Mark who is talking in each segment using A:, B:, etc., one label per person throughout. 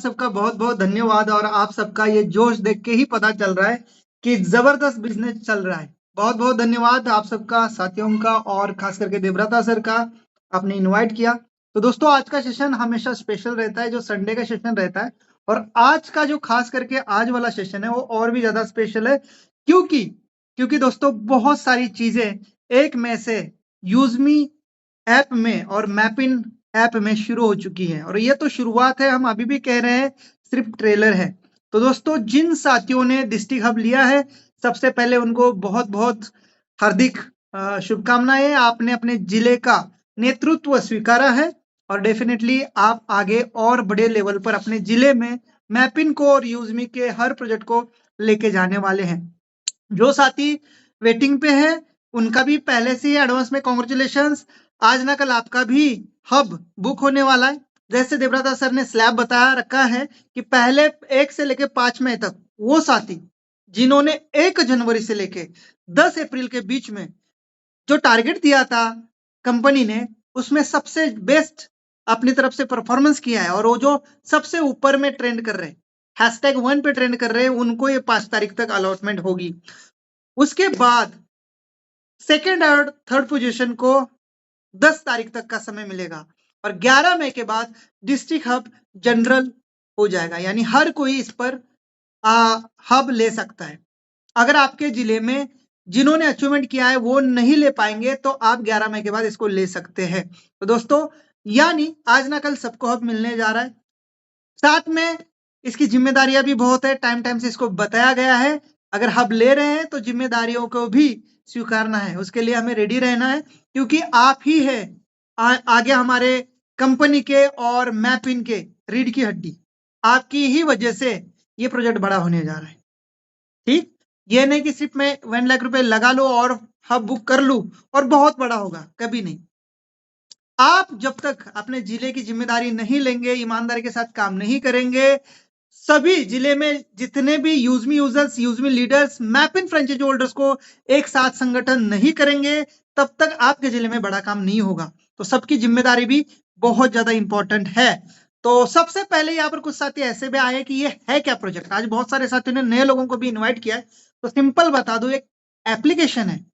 A: सबका बहुत बहुत धन्यवाद और आप सबका ये जोश देख के ही पता चल रहा है कि जबरदस्त बिजनेस चल रहा है। बहुत बहुत धन्यवाद आप सबका, साथियों का और खास करके देवव्रता सर का, आपने इनवाइट किया। तो दोस्तों आज का सेशन हमेशा स्पेशल रहता है, जो संडे का सेशन रहता है। और आज का जो खास करके आज वाला सेशन है वो और भी ज्यादा स्पेशल है, क्योंकि क्योंकि दोस्तों बहुत सारी चीजें एक में से यूजमी ऐप में और मैपिन ऐप में शुरू हो चुकी है। और ये तो शुरुआत है, हम अभी भी कह रहे हैं सिर्फ ट्रेलर है। तो दोस्तों जिन साथियों ने डिस्ट्रिक्ट हब लिया है, सबसे पहले उनको बहुत बहुत हार्दिक शुभकामनाएं। आपने अपने जिले का नेतृत्व स्वीकारा है और डेफिनेटली आप आगे और बड़े लेवल पर अपने जिले में मैपिन को और यूजमी के हर प्रोजेक्ट को लेके जाने वाले हैं। जो साथी वेटिंग पे है उनका भी पहले से ही एडवांस में कॉन्ग्रेचुलेशंस। आज ना कल आपका भी हब बुक होने वाला है। जैसे देवव्रता सर ने स्लैब बताया रखा है कि पहले 1 से लेके 5 मई तक वो साथी जिन्होंने 1 जनवरी से लेके 10 अप्रैल के बीच में जो टारगेट दिया था कंपनी ने, उसमें सबसे बेस्ट अपनी तरफ से परफॉर्मेंस किया है और वो जो सबसे ऊपर में ट्रेंड कर रहे हैं, #1 पे ट्रेंड कर रहे हैं, उनको ये 5 तारीख तक अलॉटमेंट होगी। उसके बाद सेकेंड और थर्ड पोजीशन को 10 तारीख तक का समय मिलेगा और 11 मई के बाद डिस्ट्रिक्ट हब जनरल हो जाएगा, यानी हर कोई इस पर हब ले सकता है। अगर आपके जिले में जिन्होंने अचीवमेंट किया है वो नहीं ले पाएंगे तो आप 11 मई के बाद इसको ले सकते हैं। तो दोस्तों यानी आज ना कल सबको हब मिलने जा रहा है। साथ में इसकी जिम्मेदारियां भी बहुत है, टाइम टाइम से इसको बताया गया है। अगर हब ले रहे हैं तो जिम्मेदारियों को भी स्वीकारना है, उसके लिए हमें रेडी रहना है, क्योंकि आप ही है आगे हमारे कंपनी के और मैपिन के रीढ़ की हड्डी। आपकी ही वजह से ये प्रोजेक्ट बड़ा होने जा रहा है। ठीक, ये नहीं कि सिर्फ मैं 1 लाख रुपए लगा लो और हब बुक कर लूं और बहुत बड़ा होगा, कभी नहीं। आप जब तक अपने जिले की जिम्मेदारी नहीं लेंगे, ईमानदारी के साथ काम नहीं करेंगे, सभी जिले में जितने भी यूजमी यूजर्स, यूजमी लीडर्स, मैपिन फ्रेंचाइजी होल्डर्स को एक साथ संगठन नहीं करेंगे, तब तक आपके जिले में बड़ा काम नहीं होगा। तो सबकी जिम्मेदारी भी बहुत ज्यादा इंपॉर्टेंट है। तो सबसे पहले यहाँ पर कुछ साथी ऐसे भी आए कि ये है क्या प्रोजेक्ट। आज बहुत सारे साथियों ने नए लोगों को भी इन्वाइट किया है, तो सिंपल बता दो, एक एप्लीकेशन है,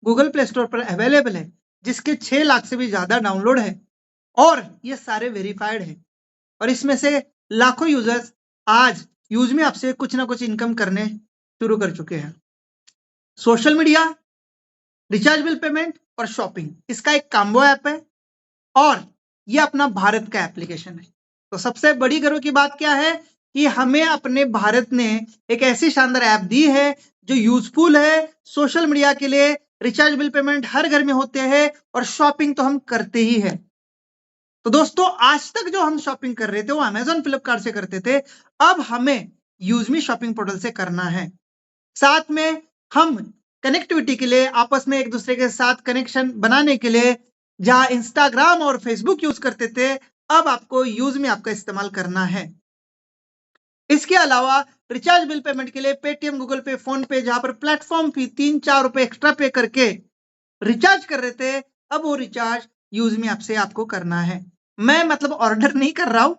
A: गूगल प्ले स्टोर पर अवेलेबल है, जिसके 6 लाख से भी ज्यादा डाउनलोड है और ये सारे वेरीफाइड है। और इसमें से लाखों यूजर्स आज यूज में आपसे कुछ ना कुछ इनकम करने शुरू कर चुके हैं। Social media, recharge bill payment और शॉपिंग, इसका एक कॉम्बो ऐप है और ये अपना भारत का एप्लीकेशन है। तो सबसे बड़ी गर्व की बात क्या है कि हमें अपने भारत ने एक ऐसी शानदार ऐप दी है जो यूजफुल है सोशल मीडिया के लिए। रिचार्ज बिल पेमेंट हर घर में होते हैं और शॉपिंग तो हम करते ही है। तो दोस्तों आज तक जो हम शॉपिंग कर रहे थे वो अमेजॉन फ्लिपकार्ट से करते थे, अब हमें यूजमी शॉपिंग पोर्टल से करना है। साथ में हम कनेक्टिविटी के लिए, आपस में एक दूसरे के साथ कनेक्शन बनाने के लिए, जहां इंस्टाग्राम और फेसबुक यूज करते थे, अब आपको यूजमी आपका इस्तेमाल करना है। इसके अलावा रिचार्ज बिल पेमेंट के लिए पेटीएम, गूगल पे, फोन पे, जहां पर प्लेटफॉर्म फी 3-4 रुपए एक्स्ट्रा पे करके रिचार्ज कर रहे थे, अब वो रिचार्ज यूजमी ऐप से आपको करना है। मैं मतलब ऑर्डर नहीं कर रहा हूं,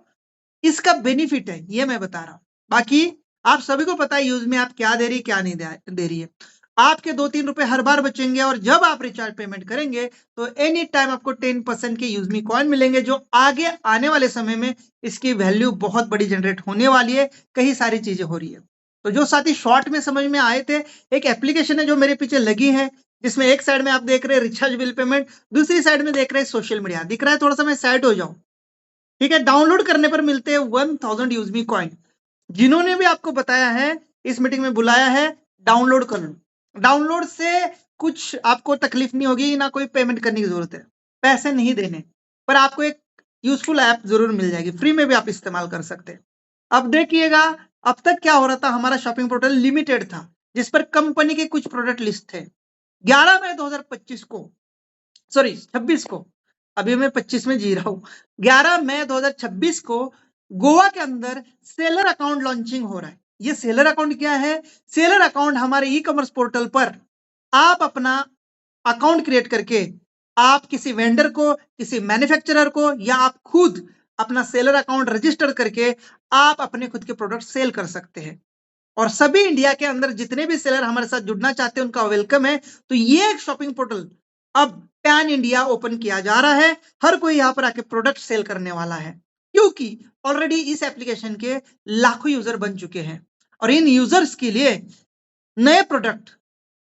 A: इसका बेनिफिट है ये मैं बता रहा हूं। बाकी आप सभी को पता है यूजमी ऐप क्या दे रही, क्या नहीं दे रही है। आपके 2-3 रुपए हर बार बचेंगे और जब आप रिचार्ज पेमेंट करेंगे तो एनी टाइम आपको 10% के यूजमी कॉइन मिलेंगे, जो आगे आने वाले समय में इसकी वैल्यू बहुत बड़ी जनरेट होने वाली है। कई सारी चीजें हो रही है। तो जो साथी शॉर्ट में समझ में आए थे, एक एप्लीकेशन है जो मेरे पीछे लगी है, जिसमें एक साइड में आप देख रहे हैं रिचार्ज बिल पेमेंट, दूसरी साइड में देख रहे हैं सोशल मीडिया। दिख रहा है? थोड़ा सा मैं साइड हो जाऊं, ठीक है। डाउनलोड करने पर मिलते हैं 1000 यूजमी कॉइन। जिन्होंने भी आपको बताया है, इस मीटिंग में बुलाया है, डाउनलोड कर लो। डाउनलोड से कुछ आपको तकलीफ नहीं होगी, ना कोई पेमेंट करने की जरूरत है, पैसे नहीं देने, पर आपको एक यूजफुल ऐप जरूर मिल जाएगी, फ्री में भी आप इस्तेमाल कर सकते हैं। अब देखिएगा, अब तक क्या हो रहा था, हमारा शॉपिंग पोर्टल लिमिटेड था, जिस पर कंपनी के कुछ प्रोडक्ट लिस्ट थे। 11 मई 2025 को, सॉरी 26 को, अभी मैं 25 में जी रहा हूं, 11 मई 2026 को गोवा के अंदर सेलर अकाउंट लॉन्चिंग हो रहा है। ये सेलर अकाउंट क्या है? सेलर अकाउंट हमारे ई कॉमर्स पोर्टल पर आप अपना अकाउंट क्रिएट करके आप किसी वेंडर को, किसी मैन्युफैक्चरर को, या आप खुद अपना सेलर अकाउंट रजिस्टर करके आप अपने खुद के प्रोडक्ट सेल कर सकते हैं। और सभी इंडिया के अंदर जितने भी सेलर हमारे साथ जुड़ना चाहते हैं उनका वेलकम है। तो ये एक शॉपिंग पोर्टल अब पैन इंडिया ओपन किया जा रहा है। हर कोई यहाँ पर आके प्रोडक्ट सेल करने वाला है, क्योंकि ऑलरेडी इस एप्लीकेशन के लाखों यूजर बन चुके हैं और इन यूजर्स के लिए नए product,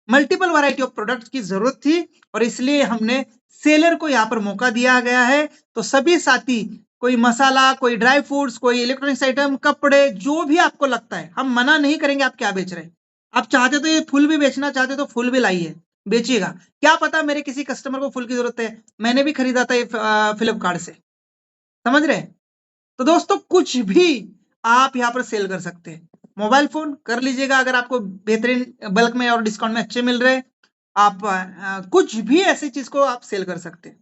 A: multiple variety of products की जरूरत थी और इसलिए हमने सेलर को यहाँ पर मौका दिया गया है। तो सभी साथी, कोई मसाला, कोई ड्राई फ्रूट्स, कोई इलेक्ट्रॉनिक्स आइटम, कपड़े, जो भी आपको लगता है, हम मना नहीं करेंगे आप क्या बेच रहे हैं। आप चाहते तो ये फूल भी बेचना चाहते तो फूल भी लाइए, बेचिएगा। क्या पता मेरे किसी कस्टमर को फूल की जरूरत है, मैंने भी खरीदा था ये फ्लिपकार्ट से, समझ रहे हैं। तो दोस्तों कुछ भी आप यहाँ पर सेल कर सकते हैं। मोबाइल फोन कर लीजिएगा अगर आपको बेहतरीन बल्क में और डिस्काउंट में अच्छे मिल रहे हैं। आप कुछ भी ऐसी चीज को आप सेल कर सकते हैं।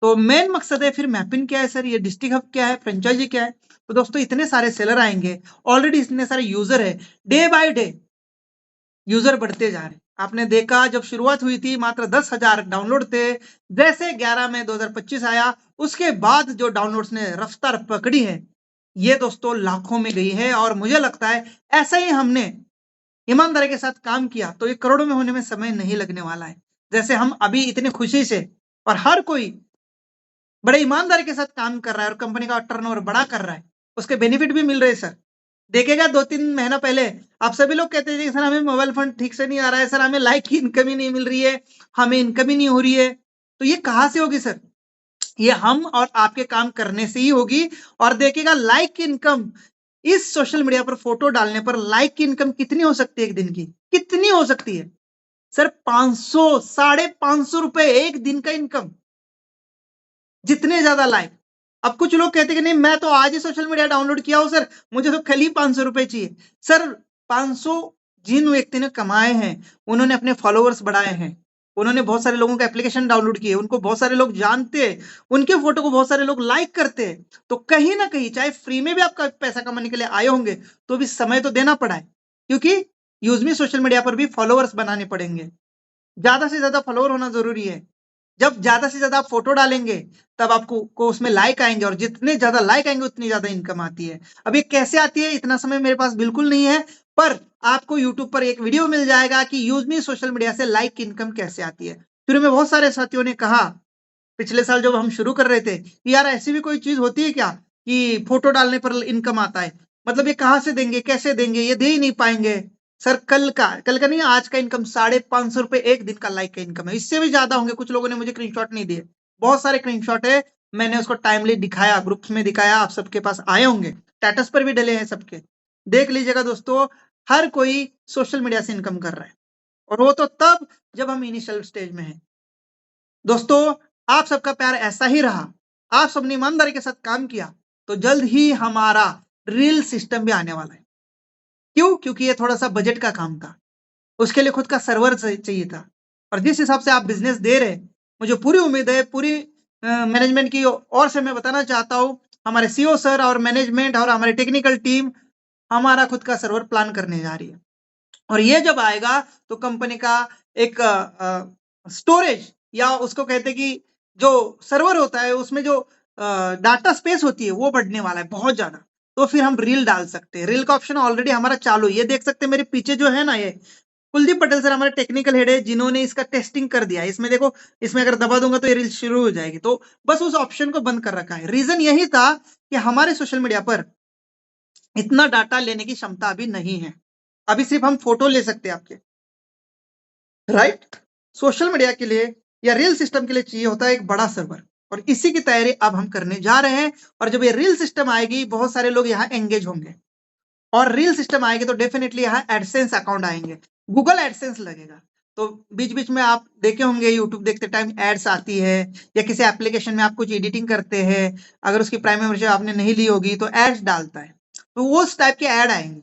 A: तो मेन मकसद है फिर मैपिंग क्या है सर, ये डिस्ट्रिक्ट हब क्या है, फ्रेंचाइजी क्या है। तो दोस्तों इतने सारे सेलर आएंगे, ऑलरेडी इतने सारे यूजर है, डे बाय डे यूजर बढ़ते जा रहे हैं। आपने देखा जब शुरुआत हुई थी मात्र 10,000 डाउनलोड थे, जैसे 11 मई 2025 आया उसके बाद जो डाउनलोड्स ने रफ्तार पकड़ी है ये दोस्तों लाखों में गई है। और मुझे लगता है ऐसा ही हमने ईमानदारी के साथ काम किया तो ये करोड़ों में होने में समय नहीं लगने वाला है। जैसे हम अभी इतने खुशी से और हर कोई बड़े ईमानदारी के साथ काम कर रहा है और कंपनी का टर्नओवर बड़ा कर रहा है, उसके बेनिफिट भी मिल रहे हैं सर। देखेगा 2-3 महीना पहले आप सभी लोग कहते थे सर हमें मोबाइल फोन ठीक से नहीं आ रहा है, सर हमें लाइक की इनकम ही नहीं मिल रही है, हमें इनकम ही नहीं हो रही है। तो ये कहां से होगी सर? ये हम और आपके काम करने से ही होगी। और देखिएगा लाइक की इनकम, इस सोशल मीडिया पर फोटो डालने पर लाइक की इनकम कितनी हो सकती है एक दिन की? कितनी हो सकती है सर? 500, 550 रुपए एक दिन का इनकम, जितने ज्यादा लाइक। अब कुछ लोग कहते कि नहीं मैं तो आज ही सोशल मीडिया डाउनलोड किया हूं सर, मुझे तो कल ही 500 रुपए चाहिए। सर 500 जिन व्यक्ति ने कमाए हैं उन्होंने अपने फॉलोअर्स बढ़ाए हैं, उन्होंने बहुत सारे लोगों का एप्लीकेशन डाउनलोड किए, उनको बहुत सारे लोग जानते हैं, उनके फोटो को बहुत सारे लोग लाइक करते हैं। तो कहीं ना कहीं चाहे फ्री में भी आपका पैसा कमाने के लिए आए होंगे तो भी समय तो देना पड़ा है, क्योंकि यूजमी सोशल मीडिया पर भी फॉलोअर्स बनाने पड़ेंगे, ज्यादा से ज्यादा फॉलोअर होना जरूरी है। जब ज्यादा से ज्यादा आप फोटो डालेंगे तब आपको उसमें लाइक आएंगे और जितने ज्यादा लाइक आएंगे उतनी ज्यादा इनकम आती है। अब ये कैसे आती है इतना समय मेरे पास बिल्कुल नहीं है, पर आपको यूट्यूब पर एक वीडियो मिल जाएगा कि यूज मी सोशल मीडिया से लाइक की इनकम कैसे आती है। शुरू में बहुत सारे साथियों ने कहा, पिछले साल जब हम शुरू कर रहे थे कि यार ऐसी भी कोई चीज होती है क्या कि फोटो डालने पर इनकम आता है, मतलब ये कहाँ से देंगे, कैसे देंगे, ये दे ही नहीं पाएंगे। सर कल का नहीं आज का इनकम 550 रुपए एक दिन का लाइक का इनकम है, इससे भी ज्यादा होंगे। कुछ लोगों ने मुझे स्क्रीनशॉट नहीं दिए, बहुत सारे स्क्रीनशॉट है, मैंने उसको टाइमली दिखाया, ग्रुप्स में दिखाया, आप सबके पास आए होंगे, स्टेटस पर भी डले हैं सबके, देख लीजिएगा दोस्तों। हर कोई सोशल मीडिया से इनकम कर रहा है और वो तो तब जब हम इनिशियल स्टेज में हैं। दोस्तों आप सबका प्यार ऐसा ही रहा, आप सबने ईमानदारी के साथ काम किया तो जल्द ही हमारा रील सिस्टम भी आने वाला है। क्यों? क्योंकि ये थोड़ा सा बजट का काम था, उसके लिए खुद का सर्वर चाहिए था। और जिस हिसाब से आप बिजनेस दे रहे हैं, मुझे पूरी उम्मीद है, पूरी मैनेजमेंट की ओर से मैं बताना चाहता हूँ, हमारे सीईओ सर और मैनेजमेंट और हमारी टेक्निकल टीम हमारा खुद का सर्वर प्लान करने जा रही है। और ये जब आएगा तो कंपनी का एक स्टोरेज या उसको कहते हैं कि जो सर्वर होता है उसमें जो डाटा स्पेस होती है वो बढ़ने वाला है बहुत ज्यादा। तो फिर हम रील डाल सकते हैं, रील का ऑप्शन ऑलरेडी हमारा चालू है, ये देख सकते हैं मेरे पीछे जो है ना, ये कुलदीप पटेल सर हमारे टेक्निकल हेड है जिन्होंने इसका टेस्टिंग कर दिया है। इसमें देखो, इसमें अगर दबा दूंगा तो ये रील शुरू हो जाएगी, तो बस उस ऑप्शन को बंद कर रखा है। रीजन यही था कि हमारे सोशल मीडिया पर इतना डाटा लेने की क्षमता अभी नहीं है, अभी सिर्फ हम फोटो ले सकते हैं आपके, राइट। सोशल मीडिया के लिए या रील सिस्टम के लिए चाहिए होता है एक बड़ा सर्वर, और इसी की तैयारी अब हम करने जा रहे हैं। और जब ये रील सिस्टम आएगी बहुत सारे लोग यहाँ एंगेज होंगे, और रील सिस्टम आएगी तो डेफिनेटली यहाँ एडसेंस अकाउंट आएंगे, गूगल एडसेंस लगेगा। तो बीच बीच में आप देखे होंगे यूट्यूब देखते टाइम एड्स आती है, या किसी एप्लीकेशन में आप कुछ एडिटिंग करते हैं, अगर उसकी प्राइम मेंबरशिप आपने नहीं ली होगी तो एड्स डालता है, तो उस टाइप के ऐड आएंगे।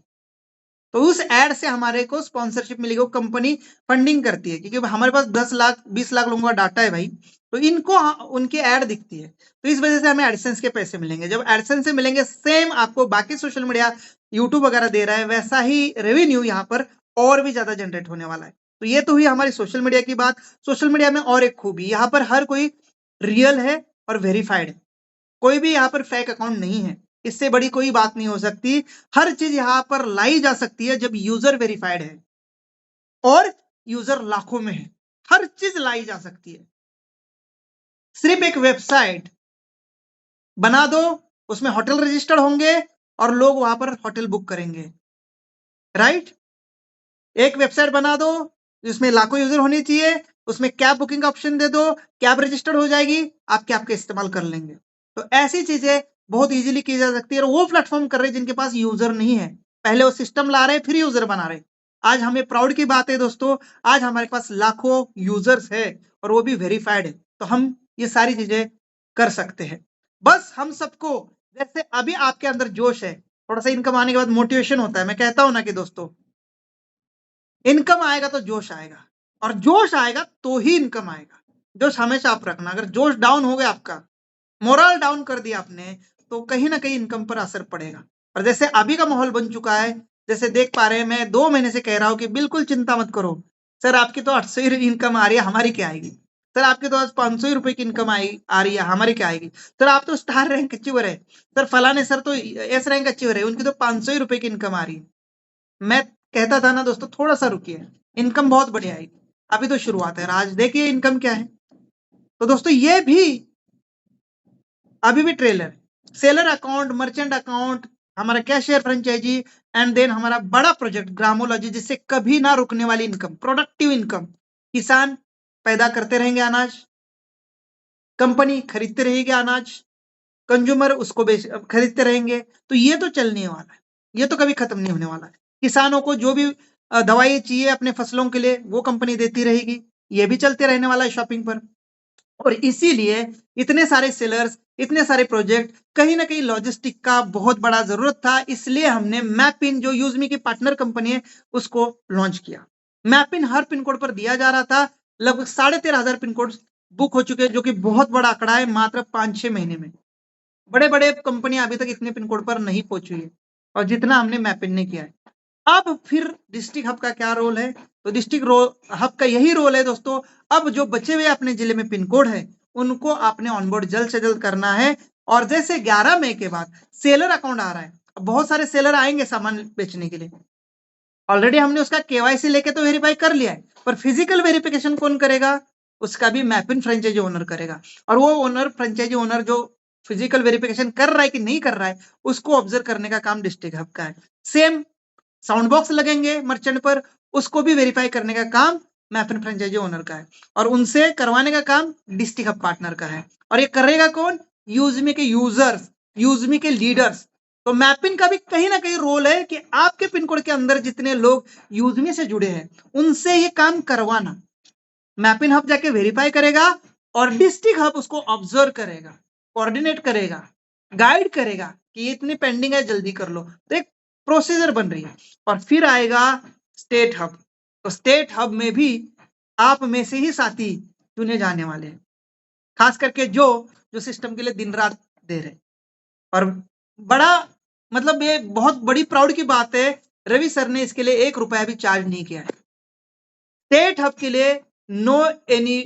A: तो उस एड से हमारे को स्पॉन्सरशिप मिलेगी, वो कंपनी फंडिंग करती है, क्योंकि हमारे पास 10 लाख 20 लाख लोगों का डाटा है भाई, तो इनको उनकी एड दिखती है, तो इस वजह से हमें एडसेंस के पैसे मिलेंगे। जब एडसेंस से मिलेंगे सेम आपको बाकी सोशल मीडिया यूट्यूब वगैरह दे रहा है वैसा ही रेवेन्यू यहाँ पर और भी ज्यादा जनरेट होने वाला है। तो ये तो हुई हमारी सोशल मीडिया की बात। सोशल मीडिया में और एक खूबी, यहाँ पर हर कोई रियल है और वेरीफाइड है। कोई भी यहाँ पर फेक अकाउंट नहीं है, इससे बड़ी कोई बात नहीं हो सकती। हर चीज यहाँ पर लाई जा सकती है जब यूजर वेरीफाइड है और यूजर लाखों में है, हर चीज लाई जा सकती है। सिर्फ एक वेबसाइट बना दो, उसमें होटल रजिस्टर्ड होंगे और लोग वहां पर होटल बुक करेंगे, राइट। एक वेबसाइट बना दो जिसमें लाखों यूजर होने चाहिए, उसमें कैब बुकिंग का ऑप्शन दे दो, कैब रजिस्टर्ड हो जाएगी, आप कैब का इस्तेमाल कर लेंगे। तो ऐसी चीजें बहुत इजीली की जा सकती है और वो प्लेटफॉर्म कर रहे हैं जिनके पास यूजर नहीं है, पहले वो सिस्टम ला रहे हैं फिर यूजर बना रहे हैं। आज हमें प्राउड की बात है दोस्तों, आज हमारे पास लाखों यूजर्स है और वो भी वेरीफाइड है, तो हम ये सारी चीजें कर सकते हैं। बस हम सबको, जैसे अभी आपके अंदर जोश है, थोड़ा सा इनकम आने के बाद मोटिवेशन होता है, मैं कहता हूं ना कि दोस्तों इनकम आएगा तो जोश आएगा, और जोश आएगा तो ही इनकम आएगा। जोश हमेशा आप रखना, अगर जोश डाउन हो गया आपका, मोरल डाउन कर दिया आपने, तो कहीं ना कहीं इनकम पर असर पड़ेगा। और जैसे अभी का माहौल बन चुका है, जैसे देख पा रहे हैं, मैं 2 महीने से कह रहा हूं कि बिल्कुल चिंता मत करो सर, आपकी तो 800 ही इनकम आ रही है, हमारी क्या आएगी। सर आपकी तो आज 500 ही रुपए की इनकम आ रही है, हमारी क्या आएगी। सर आप तो स्टार रैंक अचीवर है, सर फलाने सर तो एस रैंक अचीवर है, उनकी तो 500 ही रुपए की इनकम आ रही है। मैं कहता था ना दोस्तों, थोड़ा सा रुकिए, इनकम बहुत बढ़िया आएगी, अभी तो शुरुआत है। आज देखिए इनकम क्या है। तो दोस्तों ये भी अभी भी trailer, seller account, merchant account, हमारा कैशियर फ्रेंचाइजी, एंड देन हमारा बड़ा प्रोजेक्ट ग्रामोलॉजी, जिससे कभी ना रुकने वाली इनकम, प्रोडक्टिव इनकम। किसान पैदा करते रहेंगे अनाज, कंपनी खरीदते रहेगी अनाज, कंज्यूमर उसको खरीदते रहेंगे, तो ये तो चलने वाला है, ये तो कभी खत्म नहीं होने वाला है। किसानों को जो भी दवाई चाहिए अपने फसलों के लिए, वो कंपनी देती रहेगी, ये भी चलते रहने वाला है शॉपिंग पर। और इसीलिए इतने सारे सेलर्स, इतने सारे प्रोजेक्ट, कहीं ना कहीं लॉजिस्टिक का बहुत बड़ा जरूरत था, इसलिए हमने मैपिन, जो यूजमी की पार्टनर कंपनी है, उसको लॉन्च किया। मैपिन हर पिन कोड पर दिया जा रहा था, लगभग 13,500 पिन कोड बुक हो चुके हैं, जो कि बहुत बड़ा आंकड़ा है मात्र 5-6 महीने में। बड़े बड़े कंपनियां अभी तक इतने पिन कोड पर नहीं पहुंची है, और जितना हमने मैपिन ने किया है। अब फिर डिस्ट्रिक्ट हब का क्या रोल है, तो डिस्ट्रिक्ट हब का यही रोल है दोस्तों, अब जो बचे हुए अपने जिले में पिन कोड है, उनको आपने ऑनबोर्ड जल्द से जल्द करना है। और जैसे 11 मई के बाद सेलर अकाउंट आ रहा है, अब बहुत सारे सेलर आएंगे सामान बेचने के लिए, ऑलरेडी हमने उसका केवाईसी लेके तो वेरीफाई कर लिया है, पर फिजिकल वेरिफिकेशन कौन करेगा, उसका भी मैपिन फ्रेंचाइजी ओनर करेगा। और वो ओनर, फ्रेंचाइजी ओनर जो फिजिकल वेरिफिकेशन कर रहा है कि नहीं कर रहा है, उसको ऑब्जर्व करने का काम डिस्ट्रिक्ट हब का है। सेम साउंड बॉक्स लगेंगे मर्चेंट पर, उसको भी वेरीफाई करने का काम मैपिन फ्रेंचाइजी ओनर का है, और उनसे करवाने का काम डिस्ट्रिक्ट हब पार्टनर का है। और ये करेगा कौन, यूजमी के यूजर्स, यूजमी के लीडर्स। तो मैपिन का भी कहीं ना कहीं रोल है कि आपके पिन कोड के अंदर जितने लोग यूजमी से जुड़े हैं, उनसे ये काम करवाना। मैपिन हब जाके वेरीफाई करेगा और डिस्ट्रिक्ट हब उसको ऑब्जर्व करेगा, कोऑर्डिनेट करेगा, गाइड करेगा कि ये इतनी पेंडिंग है, जल्दी कर लो। तो एक प्रोसीजर बन रही है। और फिर आएगा स्टेट हब, तो स्टेट हब में भी आप में से ही साथी चुने जाने वाले हैं, खास करके जो जो सिस्टम के लिए दिन रात दे रहे। और बड़ा, मतलब ये बहुत बड़ी प्राउड की बात है, रवि सर ने इसके लिए 1 रुपया भी चार्ज नहीं किया है। स्टेट हब के लिए no any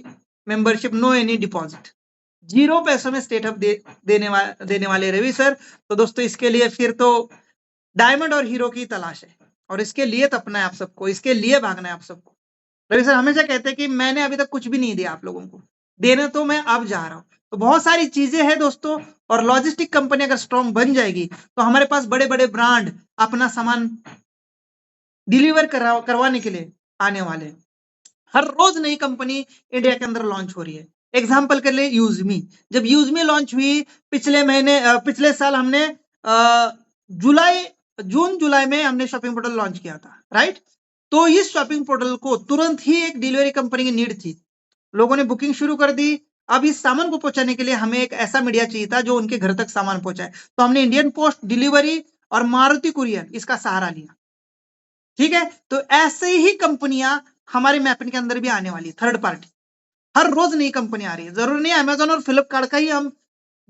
A: membership, no any deposit, 0 पैसों में स्टेट हब देने वाले रवि सर। तो दोस्तों इसके लिए फिर तो डायमंड और हीरो की तलाश है, और इसके लिए तपना है आप सबको, इसके लिए भागना है आप सबको। रवि सर हमेशा कहते हैं कि मैंने अभी तक कुछ भी नहीं दिया आप लोगों को, देने तो मैं अब जा रहा हूं। तो बहुत सारी चीजें हैं दोस्तों, और लॉजिस्टिक कंपनी अगर स्ट्रॉन्ग बन जाएगी, तो हमारे पास बड़े बड़े ब्रांड अपना सामान डिलीवर करवाने के लिए आने वाले हैं। हर रोज नई कंपनी इंडिया के अंदर लॉन्च हो रही है। एग्जाम्पल के लिए यूजमी, जब यूजमी लॉन्च हुई पिछले साल हमने जून जुलाई में हमने शॉपिंग पोर्टल लॉन्च किया था, राइट। तो इस शॉपिंग पोर्टल को तुरंत ही एक डिलीवरी कंपनी की नीड थी, लोगों ने बुकिंग शुरू कर दी। अब इस सामान को पहुंचाने के लिए हमें एक ऐसा मीडिया चाहिए था जो उनके घर तक सामान पहुंचाए, तो हमने इंडियन पोस्ट डिलीवरी और मारुति कुरियर इसका सहारा लिया, ठीक है। तो ऐसे ही कंपनियां हमारे मैपिन के अंदर भी आने वाली है, थर्ड पार्टी। हर रोज नई कंपनी आ रही है, जरूरी नहीं अमेजोन और फ्लिपकार्ट का ही हम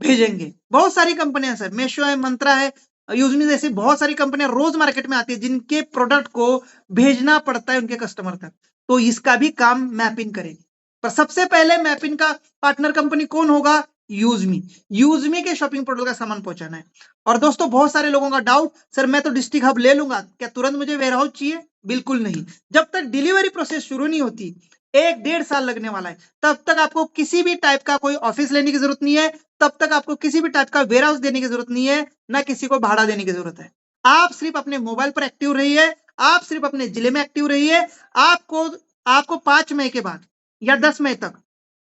A: भेजेंगे, बहुत सारी कंपनियां सर, मेशो है, मंत्रा है, यूजमी जैसी बहुत सारी कंपनियां रोज मार्केट में आती है, जिनके प्रोडक्ट को भेजना पड़ता है उनके कस्टमर तक। तो इसका भी काम मैपिन करेगी, पर सबसे पहले मैपिन का पार्टनर कंपनी कौन होगा, यूजमी के शॉपिंग पोर्टल का सामान पहुंचाना है। और दोस्तों बहुत सारे लोगों का डाउट, सर मैं तो डिस्ट्रिक्ट हब ले लूंगा, क्या तुरंत मुझे वेयर हाउस चाहिए? बिल्कुल नहीं। जब तक डिलीवरी प्रोसेस शुरू नहीं होती, 1-1.5 साल लगने वाला है, तब तक आपको किसी भी टाइप का कोई ऑफिस लेने की जरूरत नहीं है, तब तक आपको किसी भी टाइप का वेयर हाउस देने की जरूरत नहीं है, ना किसी को भाड़ा देने की जरूरत है। आप सिर्फ अपने मोबाइल पर एक्टिव रहिए, आप सिर्फ अपने जिले में एक्टिव रहिए। आपको 5 मई के बाद या 10 मई तक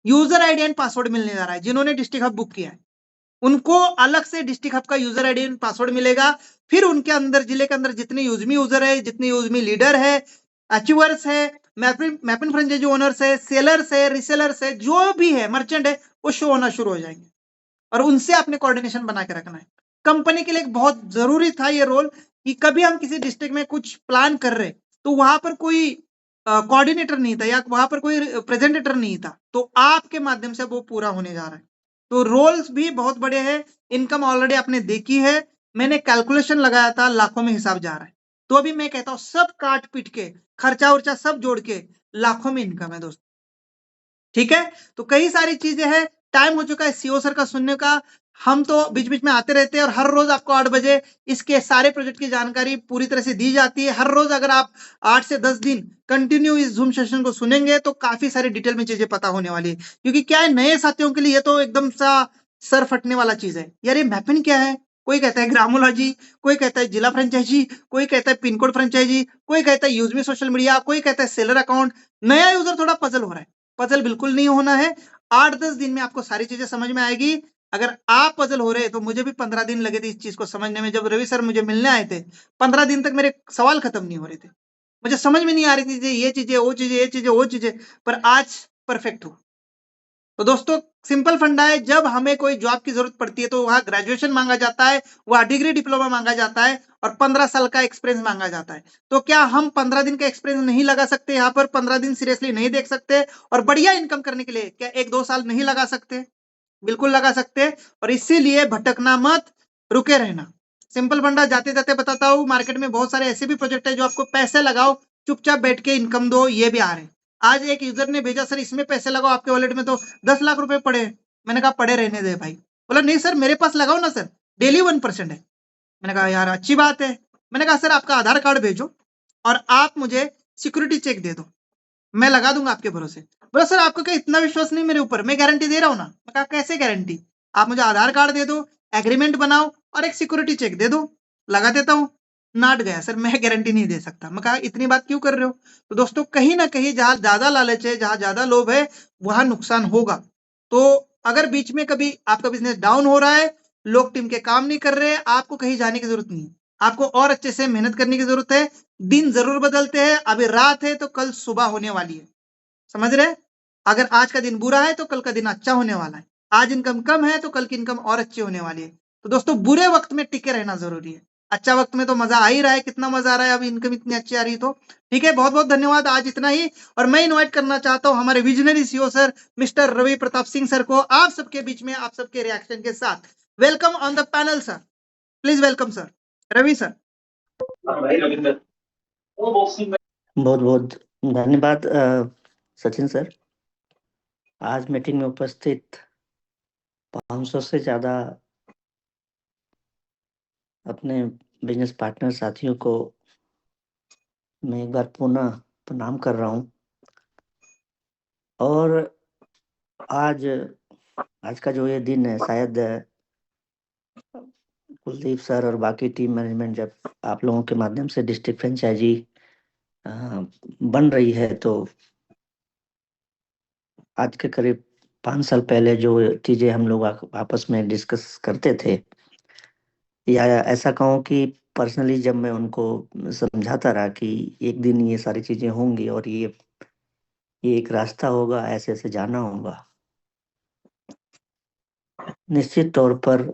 A: यूजर आईडी एंड पासवर्ड मिलने जा रहा है। जिन्होंने डिस्ट्रिक्ट हब बुक किया है उनको अलग से डिस्ट्रिक्ट हब का यूजर आईडी एंड पासवर्ड मिलेगा। फिर उनके अंदर, जिले के अंदर जितने यूजमी यूजर है, जितने यूजमी लीडर है, अचीवर्स है, मैपिंग फ्रेंचाइजी ओनर्स है, सेलर्स है, रिसेलर्स है, जो भी है, मर्चेंट है, वो शो होना शुरू हो जाएंगे। और उनसे आपने कोऑर्डिनेशन बना के रखना है। कंपनी के लिए एक बहुत जरूरी था ये रोल कि कभी हम किसी डिस्ट्रिक्ट में कुछ प्लान कर रहे तो वहां पर कोई कोऑर्डिनेटर नहीं था या वहां पर कोई प्रेजेंटेटर नहीं था, तो आपके माध्यम से वो पूरा होने जा रहा है। तो रोल्स भी बहुत बड़े हैं। इनकम ऑलरेडी आपने देखी है, मैंने कैलकुलेशन लगाया था, लाखों में हिसाब जा रहा है। तो अभी मैं कहता हूँ सब काट पीट के, खर्चा उर्चा सब जोड़ के लाखों में इनकम है दोस्तों। ठीक है, तो कई सारी चीजें हैं। टाइम हो चुका है सीओ सर का सुनने का। हम तो बीच बीच में आते रहते हैं और हर रोज आपको 8 बजे इसके सारे प्रोजेक्ट की जानकारी पूरी तरह से दी जाती है। हर रोज अगर आप 8 से 10 दिन कंटिन्यू इस जूम सेशन को सुनेंगे तो काफी सारी डिटेल में चीजें पता होने वाली है। क्योंकि क्या है, नए साथियों के लिए ये तो एकदम सा सर फटने वाला चीज है। यार ये मैपिंग क्या है? कोई कहता है ग्रामोलॉजी, कोई कहता है जिला फ्रेंचाइजी, कोई कहता है पिन कोड फ्रेंचाइजी, कोई कहता है यूज में सोशल मीडिया, कोई कहता है सेलर अकाउंट। नया यूजर थोड़ा पजल हो रहा है। पजल बिल्कुल नहीं होना है। 8-10 दिन में आपको सारी चीजें समझ में आएगी। अगर आप पजल हो रहे हैं तो मुझे भी 15 दिन लगे थे इस चीज को समझने में। जब रवि सर मुझे मिलने आए थे, 15 दिन तक मेरे सवाल खत्म नहीं हो रहे थे। मुझे समझ में नहीं आ रही थी ये चीजें, वो चीजें, ये चीजें, वो चीजें, पर आज परफेक्ट हूँ। तो दोस्तों सिंपल फंडा है, जब हमें कोई जॉब की जरूरत पड़ती है तो वहां ग्रेजुएशन मांगा जाता है, वहां डिग्री डिप्लोमा मांगा जाता है और 15 साल का एक्सपीरियंस मांगा जाता है। तो क्या हम 15 दिन का एक्सपीरियंस नहीं लगा सकते? यहाँ पर 15 दिन सीरियसली नहीं देख सकते और बढ़िया इनकम करने के लिए क्या 1-2 साल नहीं लगा सकते? बिल्कुल लगा सकते हैं। और इसीलिए भटकना मत, रुके रहना। सिंपल फंडा जाते जाते बताता हूँ, मार्केट में बहुत सारे ऐसे भी प्रोजेक्ट है जो आपको पैसे लगाओ, चुपचाप बैठ के इनकम दो, ये भी आ रहे हैं। आज एक यूजर ने भेजा, सर इसमें पैसे लगाओ आपके वॉलेट में तो 10 लाख रुपए पड़े। मैंने कहा पड़े रहने दे भाई। बोला नहीं सर मेरे पास लगाओ ना सर, डेली 1% है। मैंने कहा यार अच्छी बात है। मैंने कहा सर आपका आधार कार्ड भेजो और आप मुझे सिक्योरिटी चेक दे दो, मैं लगा दूंगा आपके भरोसे। बोला सर आपको क्या इतना विश्वास नहीं मेरे ऊपर? मैं गारंटी दे रहा हूँ ना। मैं कहा कैसे गारंटी? आप मुझे आधार कार्ड दे दो, एग्रीमेंट बनाओ और एक सिक्योरिटी चेक दे दो, लगा देता हूँ। नाट गया, सर मैं गारंटी नहीं दे सकता। मैं कहा इतनी बात क्यों कर रहे हो? तो दोस्तों कहीं ना कहीं जहां ज्यादा लालच है, जहां ज्यादा लोभ है, वहां नुकसान होगा। तो अगर बीच में कभी आपका बिजनेस डाउन हो रहा है, लोग टीम के काम नहीं कर रहे हैं, आपको कहीं जाने की जरूरत नहीं है। आपको और अच्छे से मेहनत करने की जरूरत है। दिन जरूर बदलते हैं, अभी रात है तो कल सुबह होने वाली है। समझ रहे? अगर आज का दिन बुरा है तो कल का दिन अच्छा होने वाला है। आज इनकम कम है तो कल की इनकम और अच्छी होने वाली है। तो दोस्तों बुरे वक्त में टिके रहना जरूरी है। अच्छा वक्त में तो मजा आ ही रहा है, कितना मजा आ रहा है, अभी इनकम इतनी अच्छी आ रही है। तो ठीक है, बहुत बहुत धन्यवाद, आज इतना ही। और मैं इन्वाइट करना चाहता हूँ हमारे visionary CEO sir mister Ravi Pratap Singh sir को, आप सबके बीच में, आप सबके रिएक्शन के साथ। Welcome on the panel sir, please welcome sir. Ravi sir.
B: बहुत बहुत धन्यवाद सचिन सर। आज मीटिंग में उपस्थित 500 से ज्यादा अपने बिजनेस पार्टनर साथियों को मैं एक बार पुनः प्रणाम कर रहा हूं। और आज आज का जो ये दिन है, शायद कुलदीप सर और बाकी टीम मैनेजमेंट जब आप लोगों के माध्यम से डिस्ट्रिक्ट फ्रेंचाइजी बन रही है, तो आज के करीब 5 साल पहले जो चीजें हम लोग आपस में डिस्कस करते थे, या ऐसा कहूँ कि पर्सनली जब मैं उनको समझाता रहा कि एक दिन ये सारी चीजें होंगी और ये एक रास्ता होगा, ऐसे ऐसे जाना होगा, निश्चित तौर पर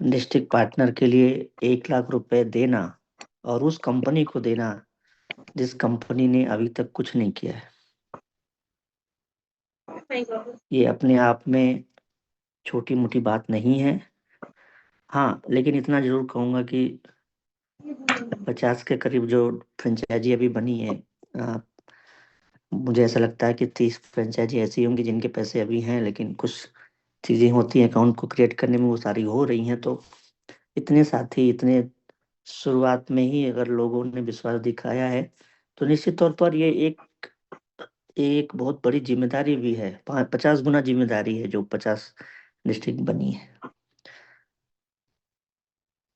B: डिस्ट्रिक्ट पार्टनर के लिए 1 लाख रुपए देना और उस कंपनी को देना जिस कंपनी ने अभी तक कुछ नहीं किया है, ये अपने आप में छोटी मोटी बात नहीं है। हाँ, लेकिन इतना जरूर कहूंगा कि 50 के करीब जो फ्रेंचाइजी अभी बनी है, मुझे ऐसा लगता है कि 30 फ्रेंचाइजी ऐसी होंगी जिनके पैसे अभी हैं, लेकिन कुछ चीज़ें होती हैं अकाउंट को क्रिएट करने में, वो सारी हो रही हैं। तो इतने साथी, इतने शुरुआत में ही अगर लोगों ने विश्वास दिखाया है, तो निश्चित तौर पर ये एक एक बहुत बड़ी जिम्मेदारी भी है। 50 गुना जिम्मेदारी है जो 50 डिस्ट्रिक्ट बनी है।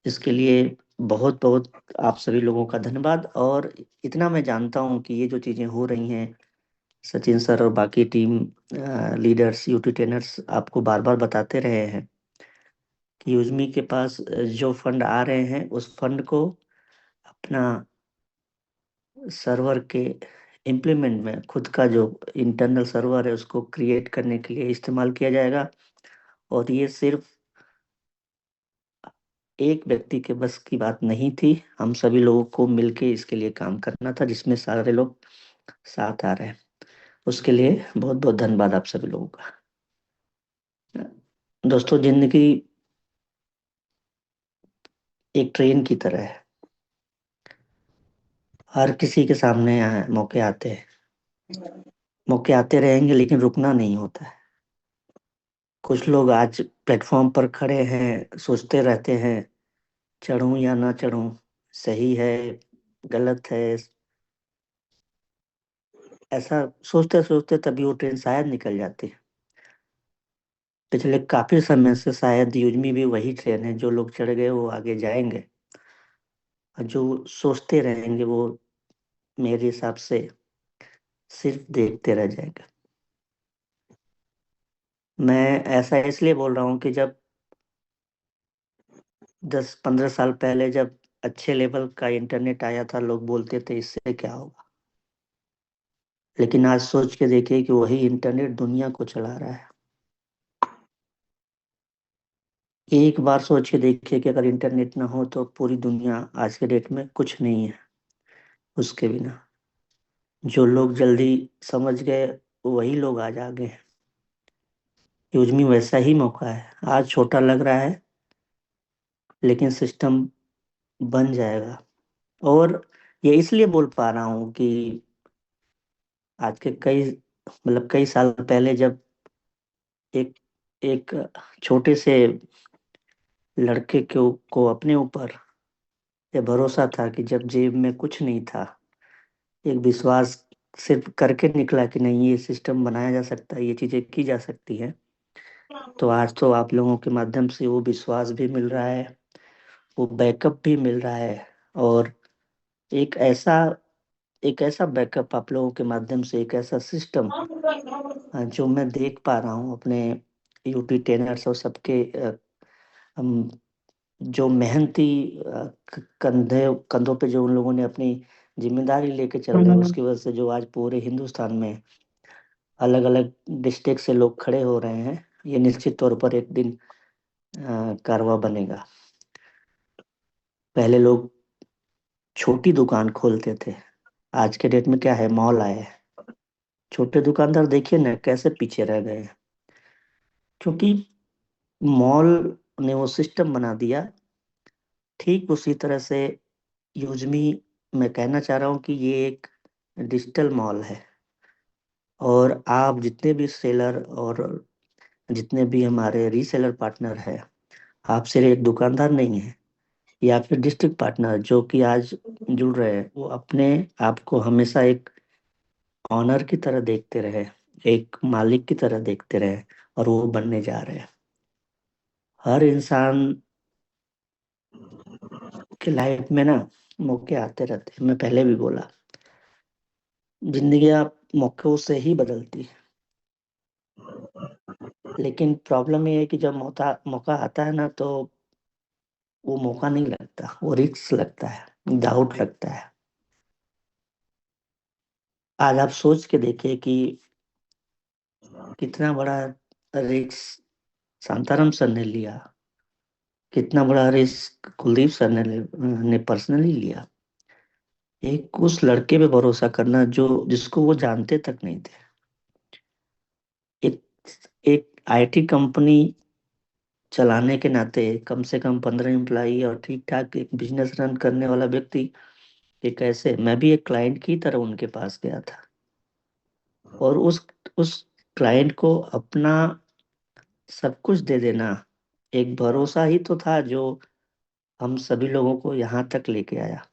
B: इसके लिए बहुत बहुत आप सभी लोगों का धन्यवाद। और इतना मैं जानता हूँ कि ये जो चीज़ें हो रही हैं, सचिन सर और बाकी टीम लीडर्स, यूटी ट्रेनर्स आपको बार बार बताते रहे हैं कि यूजमी के पास जो फंड आ रहे हैं, उस फंड को अपना सर्वर के इम्प्लीमेंट में, खुद का जो इंटरनल सर्वर है उसको क्रिएट करने के लिए इस्तेमाल किया जाएगा। और ये सिर्फ एक व्यक्ति के बस की बात नहीं थी, हम सभी लोगों को मिलके इसके लिए काम करना था, जिसमें सारे लोग साथ आ रहे हैं। उसके लिए बहुत बहुत धन्यवाद आप सभी लोगों का। दोस्तों, जिंदगी एक ट्रेन की तरह है। हर किसी के सामने मौके आते हैं, मौके आते रहेंगे, लेकिन रुकना नहीं होता है। कुछ लोग आज प्लेटफॉर्म पर खड़े हैं, सोचते रहते हैं चढ़ूं या ना चढ़ूं, सही है, गलत है। ऐसा सोचते सोचते तभी वो ट्रेन शायद निकल जाती है। पिछले काफी समय से शायद यूजमी भी वही ट्रेन है, जो लोग चढ़ गए वो आगे जाएंगे, और जो सोचते रहेंगे वो मेरे हिसाब से सिर्फ देखते रह जाएंगे। मैं ऐसा इसलिए बोल रहा हूँ कि जब 10-15 साल पहले जब अच्छे लेवल का इंटरनेट आया था, लोग बोलते थे इससे क्या होगा। लेकिन आज सोच के देखिए कि वही इंटरनेट दुनिया को चला रहा है। एक बार सोच के देखिए कि अगर इंटरनेट ना हो तो पूरी दुनिया आज के डेट में कुछ नहीं है उसके बिना। जो लोग जल्दी समझ गए, वही लोग आज आगे हैं। यूज में वैसा ही मौका है। आज छोटा लग रहा है, लेकिन सिस्टम बन जाएगा। और ये इसलिए बोल पा रहा हूँ कि आज के कई साल पहले जब एक एक छोटे से लड़के को अपने ऊपर ये भरोसा था कि जब जेब में कुछ नहीं था, एक विश्वास सिर्फ करके निकला कि नहीं, ये सिस्टम बनाया जा सकता है, ये चीजें की जा सकती है। तो आज तो आप लोगों के माध्यम से वो विश्वास भी मिल रहा है, वो बैकअप भी मिल रहा है। और एक ऐसा एक ऐसा बैकअप आप लोगों के माध्यम से, एक ऐसा सिस्टम जो मैं देख पा रहा हूँ अपने यूटी ट्रेनर्स और सबके हम जो मेहनती कंधों पे जो उन लोगों ने अपनी जिम्मेदारी लेके चल रहे हैं, उसकी वजह से जो आज पूरे हिंदुस्तान में अलग अलग डिस्ट्रिक्ट से लोग खड़े हो रहे हैं, ये निश्चित तौर पर एक दिन कारवा बनेगा। पहले लोग छोटी दुकान खोलते थे, आज के डेट में क्या है, मॉल आए हैं। छोटे दुकानदार देखिए ना कैसे पीछे रह गए हैं, क्योंकि मॉल ने वो सिस्टम बना दिया। ठीक उसी तरह से यूजमी, मैं कहना चाह रहा हूँ कि ये एक डिजिटल मॉल है। और आप जितने भी सेलर और जितने भी हमारे रीसेलर पार्टनर है, आप सिर्फ एक दुकानदार नहीं है, या फिर डिस्ट्रिक्ट पार्टनर जो कि आज जुड़ रहे हैं, वो अपने आप को हमेशा एक ऑनर की तरह देखते रहे, एक मालिक की तरह देखते रहे, और वो बनने जा रहे हैं। हर इंसान के लाइफ में ना मौके आते रहते हैं, मैं पहले भी बोला, जिंदगी आप मौकों से ही बदलती है। लेकिन प्रॉब्लम ये है कि जब मौका मौका आता है ना, तो वो मौका नहीं लगता, वो रिस्क लगता है, डाउट लगता है। आज आप सोच के देखिए कि कितना बड़ा रिस्क शांताराम सर ने लिया, कितना बड़ा रिस्क कुलदीप सर ने पर्सनली लिया। एक उस लड़के पे भरोसा करना जो जिसको वो जानते तक नहीं थे। एक एक आईटी कंपनी चलाने के नाते कम से कम 15 एम्प्लाई और ठीक ठाक एक बिजनेस रन करने वाला व्यक्ति, एक ऐसे, मैं भी एक क्लाइंट की तरह उनके पास गया था। और उस क्लाइंट को अपना सब कुछ दे देना एक भरोसा ही तो था जो हम सभी लोगों को यहाँ तक लेके आया।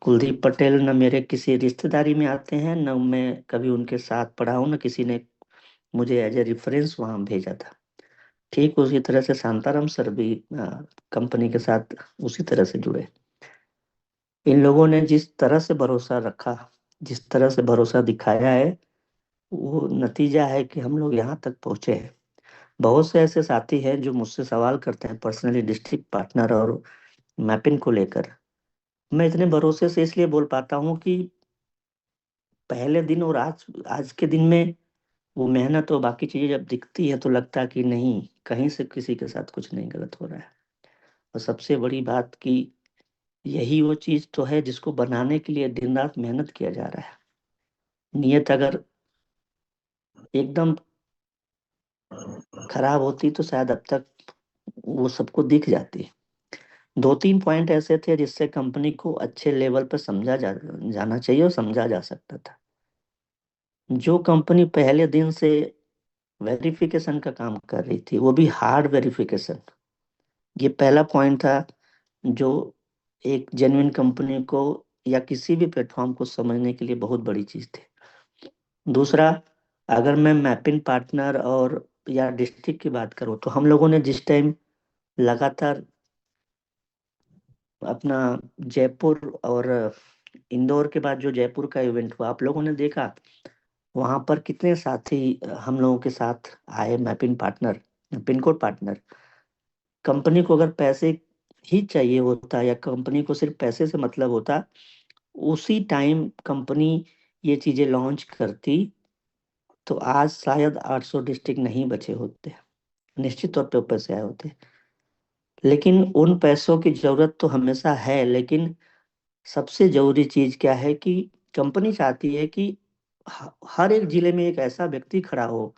B: कुलदीप पटेल न मेरे किसी रिश्तेदारी में आते हैं, न मैं कभी उनके साथ पढ़ा हूँ, न किसी ने मुझे एज ए रेफरेंस वहां भेजा था। ठीक उसी तरह से शांताराम सर भी कंपनी के साथ उसी तरह से जुड़े। इन लोगों ने जिस तरह से भरोसा रखा, जिस तरह से भरोसा दिखाया है, वो नतीजा है कि हम लोग यहाँ तक पहुंचे हैं। बहुत से ऐसे साथी हैं जो मुझसे सवाल करते हैं पर्सनली डिस्ट्रिक्ट पार्टनर और मैपिंग को लेकर। मैं इतने भरोसे से इसलिए बोल पाता हूँ कि पहले दिन और आज आज के दिन में वो मेहनत और बाकी चीजें जब दिखती है तो लगता है कि नहीं, कहीं से किसी के साथ कुछ नहीं गलत हो रहा है। और सबसे बड़ी बात कि यही वो चीज तो है जिसको बनाने के लिए दिन रात मेहनत किया जा रहा है। नीयत अगर एकदम खराब होती तो शायद अब तक वो सबको दिख जाती। दो तीन पॉइंट ऐसे थे जिससे कंपनी को अच्छे लेवल पर जाना चाहिए और समझा जा सकता था। जो कंपनी पहले दिन से वेरिफिकेशन का काम कर रही थी, वो भी हार्ड वेरिफिकेशन, ये पहला पॉइंट था जो एक जेन्युइन कंपनी को या किसी भी प्लेटफॉर्म को समझने के लिए बहुत बड़ी चीज थी। दूसरा, अगर मैं मैपिंग पार्टनर और या डिस्ट्रिक्ट की बात करूं तो हम लोगों ने जिस टाइम लगातार अपना जयपुर और इंदौर के बाद जो जयपुर का इवेंट हुआ, आप लोगों ने देखा वहां पर कितने साथी हम लोगों के साथ आए, mapping partner, pin code partner. Company को अगर पैसे ही चाहिए होता या कंपनी को सिर्फ पैसे से मतलब होता, उसी टाइम कंपनी ये चीजें लॉन्च करती तो आज शायद 800 डिस्ट्रिक्ट नहीं बचे होते, निश्चित तौर पे ऊपर से आए होते। लेकिन उन पैसों की जरूरत तो हमेशा है, लेकिन सबसे जरूरी चीज क्या है कि कंपनी चाहती है कि हर एक जिले में एक ऐसा व्यक्ति खड़ा हो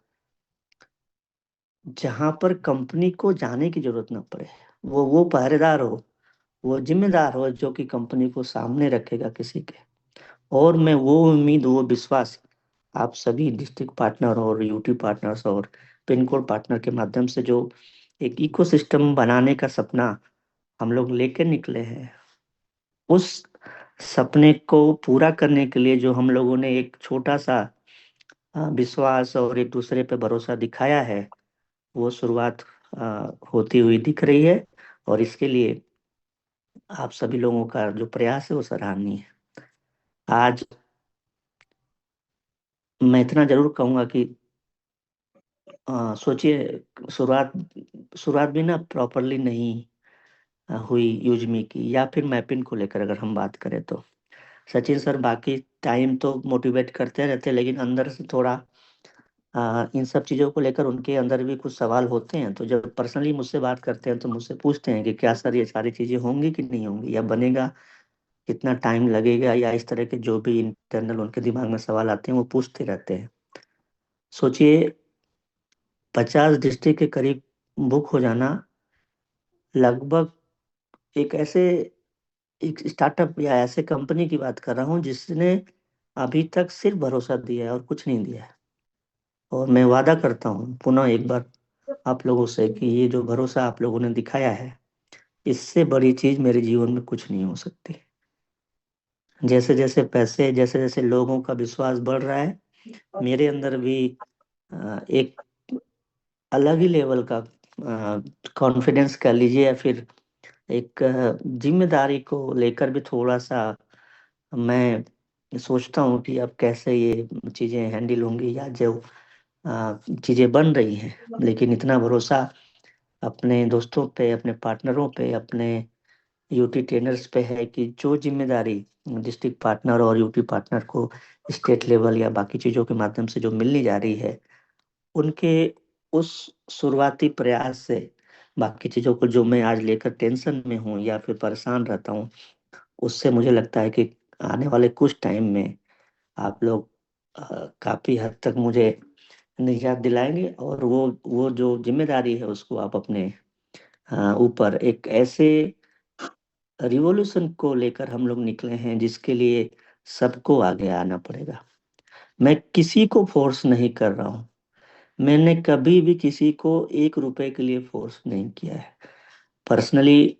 B: जहां पर कंपनी को जाने की जरूरत ना पड़े। वो पहरेदार हो, वो जिम्मेदार हो जो कि कंपनी को सामने रखेगा किसी के। और मैं वो उम्मीद, वो विश्वास आप सभी डिस्ट्रिक्ट पार्टनर और यूटी पार्टनर्स और पिन कोड पार्टनर के माध्यम से जो एक इकोसिस्टम बनाने का सपना हम लोग लेके निकले हैं, उस सपने को पूरा करने के लिए जो हम लोगों ने एक छोटा सा विश्वास और एक दूसरे पे भरोसा दिखाया है, वो शुरुआत होती हुई दिख रही है। और इसके लिए आप सभी लोगों का जो प्रयास है वो सराहनीय है। आज मैं इतना जरूर कहूंगा कि सोचिए, शुरुआत शुरुआत भी ना प्रॉपरली नहीं हुई यूजमी की या फिर मैपिंग को लेकर अगर हम बात करें तो। सचिन सर बाकी टाइम तो मोटिवेट करते रहते हैं, लेकिन अंदर से थोड़ा इन सब चीज़ों को लेकर उनके अंदर भी कुछ सवाल होते हैं। तो जब पर्सनली मुझसे बात करते हैं तो मुझसे पूछते हैं कि क्या सर ये सारी चीज़ें होंगी कि नहीं होंगी, या बनेगा, कितना टाइम लगेगा, या इस तरह के जो भी इंटरनल उनके दिमाग में सवाल आते हैं वो पूछते रहते हैं। सोचिए, 50 डिस्ट्रिक्ट के करीब बुक हो जाना, लगभग एक ऐसे एक स्टार्टअप या ऐसे कंपनी की बात कर रहा हूँ जिसने अभी तक सिर्फ भरोसा दिया है और कुछ नहीं दिया है। और मैं वादा करता हूँ पुनः एक बार आप लोगों से कि ये जो भरोसा आप लोगों ने दिखाया है, इससे बड़ी चीज मेरे जीवन में कुछ नहीं हो सकती। जैसे जैसे पैसे, जैसे जैसे लोगों का विश्वास बढ़ रहा है, मेरे अंदर भी एक अलग ही लेवल का कॉन्फिडेंस कह लीजिए, या फिर एक जिम्मेदारी को लेकर भी थोड़ा सा मैं सोचता हूँ कि अब कैसे ये चीजें हैंडल होंगी या जो चीजें बन रही हैं। लेकिन इतना भरोसा अपने दोस्तों पे, अपने पार्टनरों पे, अपने यूटी ट्रेनर्स पे है कि जो जिम्मेदारी डिस्ट्रिक्ट पार्टनर और यूटी पार्टनर को स्टेट लेवल या बाकी चीजों के माध्यम से जो मिलने जा रही है, उनके उस शुरुआती प्रयास से बाकी चीजों को जो मैं आज लेकर टेंशन में हूँ या फिर परेशान रहता हूँ, उससे मुझे लगता है कि आने वाले कुछ टाइम में आप लोग काफी हद तक मुझे निजात दिलाएंगे। और वो जो जिम्मेदारी है उसको आप अपने ऊपर एक ऐसे रिवॉल्यूशन को लेकर हम लोग निकले हैं जिसके लिए सबको आगे आना पड़ेगा। मैं किसी को फोर्स नहीं कर रहा हूँ। मैंने कभी भी किसी को 1 रुपए के लिए फोर्स नहीं किया है। पर्सनली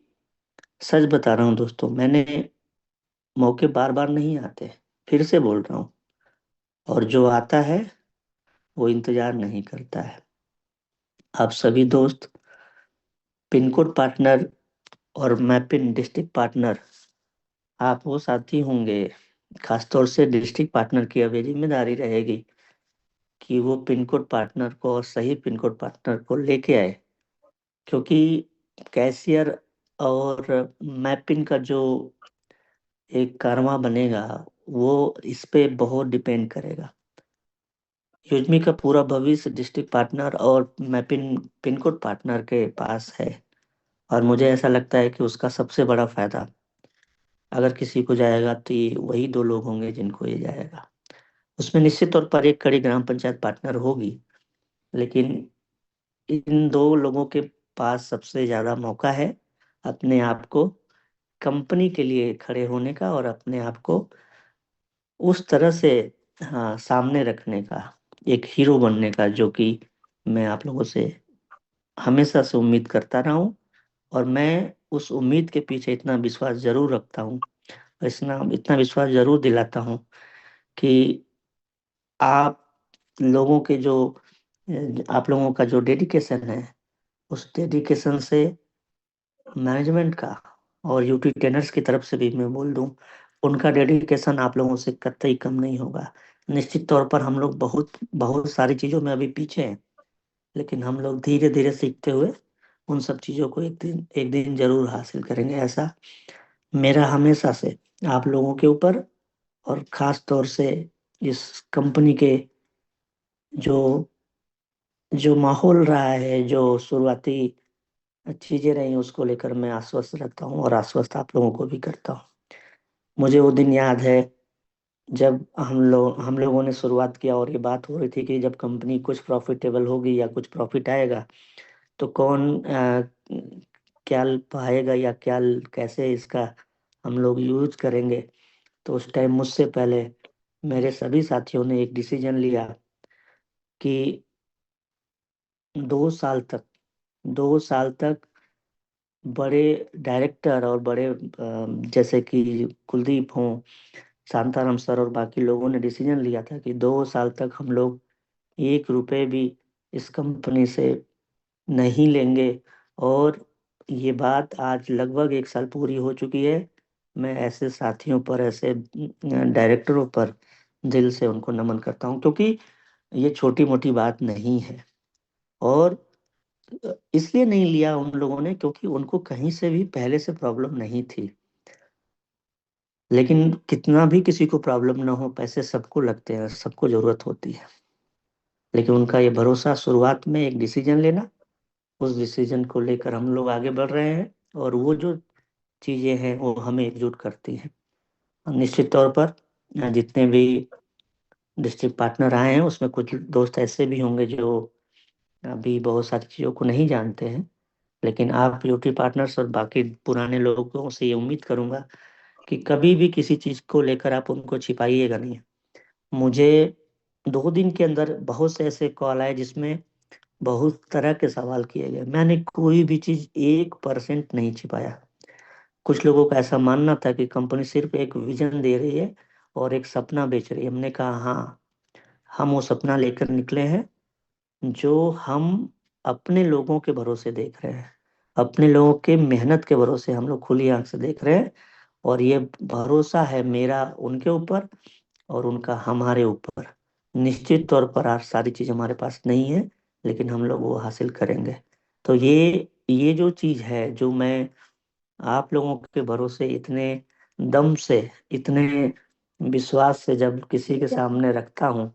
B: सच बता रहा हूँ दोस्तों, मैंने मौके बार बार नहीं आते, फिर से बोल रहा हूँ। और जो आता है वो इंतजार नहीं करता है। आप सभी दोस्त पिन कोड पार्टनर और मैं पिन डिस्ट्रिक्ट पार्टनर, आप वो साथी होंगे। खासतौर से डिस्ट्रिक्ट पार्टनर की अब ये जिम्मेदारी रहेगी कि वो पिन कोड पार्टनर को और सही पिन कोड पार्टनर को लेके आए। क्योंकि कैशियर और मैपिंग का जो एक कारवां बनेगा, वो इस पे बहुत डिपेंड करेगा। युजमी का पूरा भविष्य डिस्ट्रिक्ट पार्टनर और मैपिंग पिन कोड पार्टनर के पास है। और मुझे ऐसा लगता है कि उसका सबसे बड़ा फायदा अगर किसी को जाएगा तो ये वही 2 लोग होंगे जिनको ये जाएगा। उसमें निश्चित तौर पर एक कड़ी ग्राम पंचायत पार्टनर होगी, लेकिन इन 2 लोगों के पास सबसे ज्यादा मौका है अपने आप को कंपनी के लिए खड़े होने का और अपने आप को उस तरह से, हाँ, सामने रखने का, एक हीरो बनने का, जो कि मैं आप लोगों से हमेशा से उम्मीद करता रहा हूँ। और मैं उस उम्मीद के पीछे इतना विश्वास जरूर रखता हूँ, इतना इतना विश्वास जरूर दिलाता हूँ कि आप लोगों के जो आप लोगों का जो डेडिकेशन है, उस डेडिकेशन से मैनेजमेंट का और यूटी टेनर्स की तरफ से भी मैं बोल दूं, उनका डेडिकेशन आप लोगों से कतई कम नहीं होगा। निश्चित तौर पर हम लोग बहुत बहुत सारी चीजों में अभी पीछे हैं, लेकिन हम लोग धीरे धीरे सीखते हुए उन सब चीजों को एक दिन जरूर हासिल करेंगे। ऐसा मेरा हमेशा से आप लोगों के ऊपर और खास तौर से इस कंपनी के जो जो माहौल रहा है, जो शुरुआती चीजें रही, उसको लेकर मैं आश्वस्त रहता हूँ और आश्वस्त आप लोगों को भी करता हूँ। मुझे वो दिन याद है जब हम लोगों ने शुरुआत किया और ये बात हो रही थी कि जब कंपनी कुछ प्रॉफिटेबल होगी या कुछ प्रॉफिट आएगा तो कौन क्या पाएगा या क्या कैसे इसका हम लोग यूज करेंगे। तो उस टाइम मुझसे पहले मेरे सभी साथियों ने एक डिसीजन लिया कि 2 साल तक 2 साल तक बड़े डायरेक्टर और बड़े जैसे कि कुलदीप हों, शांताराम सर और बाकी लोगों ने डिसीजन लिया था कि 2 साल तक हम लोग 1 रुपए भी इस कंपनी से नहीं लेंगे। और ये बात आज लगभग 1 साल पूरी हो चुकी है। मैं ऐसे साथियों पर, ऐसे डायरेक्टरों पर दिल से उनको नमन करता हूँ, क्योंकि ये छोटी मोटी बात नहीं है। और इसलिए नहीं लिया उन लोगों ने क्योंकि उनको कहीं से भी पहले से प्रॉब्लम नहीं थी। लेकिन कितना भी किसी को प्रॉब्लम ना हो, पैसे सबको लगते हैं, सबको जरूरत होती है। लेकिन उनका ये भरोसा, शुरुआत में एक डिसीजन लेना, उस डिसीजन को लेकर हम लोग आगे बढ़ रहे हैं। और वो जो चीजें हैं वो हमें एकजुट करती हैं। निश्चित तौर पर जितने भी डिस्ट्रिक्ट पार्टनर आए हैं उसमें कुछ दोस्त ऐसे भी होंगे जो अभी बहुत सारी चीजों को नहीं जानते हैं। लेकिन आप यूटी पार्टनर्स और बाकी पुराने लोगों से ये उम्मीद करूंगा कि कभी भी किसी चीज को लेकर आप उनको छिपाइएगा नहीं। मुझे 2 दिन के अंदर बहुत से ऐसे कॉल आए जिसमें बहुत तरह के सवाल किए गए। मैंने कोई भी चीज 1% नहीं छिपाया। कुछ लोगों का ऐसा मानना था कि कंपनी सिर्फ एक विजन दे रही है और एक सपना बेच रही है। हमने कहा हाँ, हम वो सपना लेकर निकले हैं जो हम अपने लोगों के भरोसे देख रहे हैं, अपने लोगों के मेहनत के भरोसे हम लोग खुली आंख से देख रहे हैं। और ये भरोसा है मेरा उनके ऊपर और उनका हमारे ऊपर। निश्चित तौर पर आज सारी चीज हमारे पास नहीं है, लेकिन हम लोग वो हासिल करेंगे। तो ये जो चीज है, जो मैं आप लोगों के भरोसे इतने दम से, इतने विश्वास से जब किसी के सामने रखता हूँ,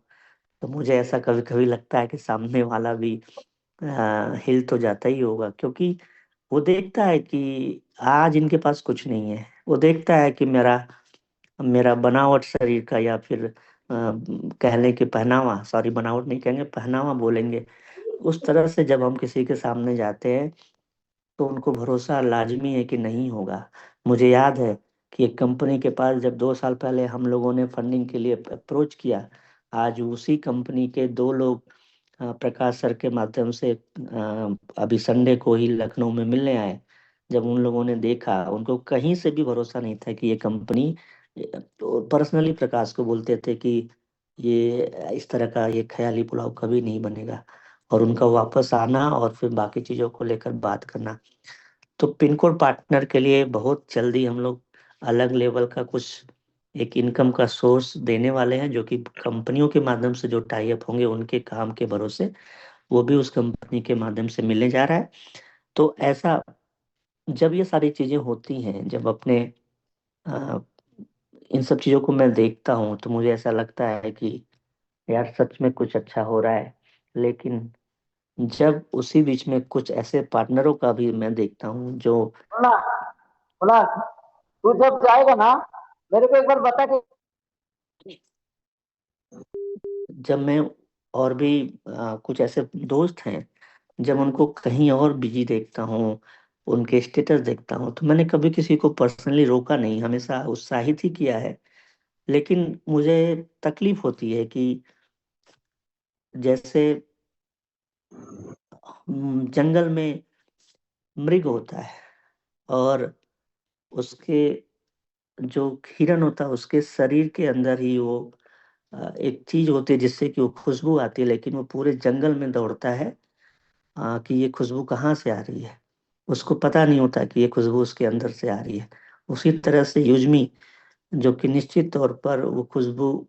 B: तो मुझे ऐसा कभी कभी लगता है कि सामने वाला भी हिल तो जाता ही होगा। क्योंकि वो देखता है कि आज इनके पास कुछ नहीं है। वो देखता है कि मेरा मेरा बनावट शरीर का, या फिर कह लें कि पहनावा, सॉरी बनावट नहीं कहेंगे, पहनावा बोलेंगे। उस तरह से जब हम किसी के सामने जाते हैं तो उनको भरोसा लाजमी है कि नहीं होगा। मुझे याद है कि एक कंपनी के पास जब 2 साल पहले हम लोगों ने फंडिंग के लिए अप्रोच किया, आज उसी कंपनी के दो लोग प्रकाश सर के माध्यम से अभी संडे को ही लखनऊ में मिलने आए। जब उन लोगों ने देखा, उनको कहीं से भी भरोसा नहीं था कि ये कंपनी, तो पर्सनली प्रकाश को बोलते थे कि ये इस तरह का ये ख्याली पुलाव कभी नहीं बनेगा, और उनका वापस आना और फिर बाकी चीज़ों को लेकर बात करना। तो पिन कोड पार्टनर के लिए बहुत जल्दी हम लोग अलग लेवल का कुछ एक इनकम का सोर्स देने वाले हैं, जो कि कंपनियों के माध्यम से जो टाई अप होंगे उनके काम के भरोसे वो भी उस कंपनी के माध्यम से मिलने जा रहा है। तो ऐसा जब ये सारी चीजें होती हैं, जब अपने अ, इन सब चीजों को मैं देखता हूँ, तो मुझे ऐसा लगता है कि यार सच में कुछ अच्छा हो रहा है। लेकिन जब उसी बीच में कुछ ऐसे पार्टनरों का भी मैं देखता हूँ जो,
C: सुना सुना, तू जब जाएगा ना मेरे को एक बार बता के।
B: जब मैं और भी कुछ ऐसे दोस्त हैं, जब उनको कहीं और बिजी देखता हूँ, उनके स्टेटस देखता हूँ, तो मैंने कभी किसी को पर्सनली रोका नहीं, हमेशा उत्साहित ही किया है। लेकिन मुझे तकलीफ होती है कि जैसे जंगल में मृग होता है, और उसके जो हिरन होता है उसके शरीर के अंदर ही वो एक चीज होती है जिससे कि वो खुशबू आती है, लेकिन वो पूरे जंगल में दौड़ता है कि ये खुशबू कहाँ से आ रही है। उसको पता नहीं होता कि ये खुशबू उसके अंदर से आ रही है। उसी तरह से युजमी, जो कि निश्चित तौर पर वो खुशबू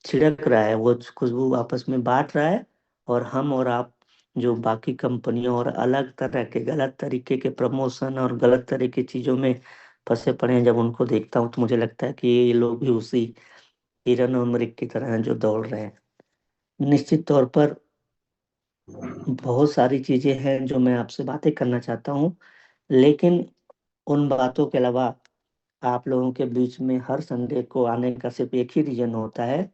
B: छिड़क रहा है, वो खुशबू आपस में बांट रहा है, और हम और आप जो बाकी कंपनियों और अलग तरह के गलत तरीके के प्रमोशन और गलत तरह की चीजों में फंसे पड़े हैं, जब उनको देखता हूँ तो मुझे लगता है कि ये लोग भी उसी हिरन और मृग की तरह हैं जो दौड़ रहे हैं। निश्चित तौर पर बहुत सारी चीजें हैं जो मैं आपसे बातें करना चाहता हूँ, लेकिन उन बातों के अलावा आप लोगों के बीच में हर संडे को आने का सिर्फ एक ही रीजन होता है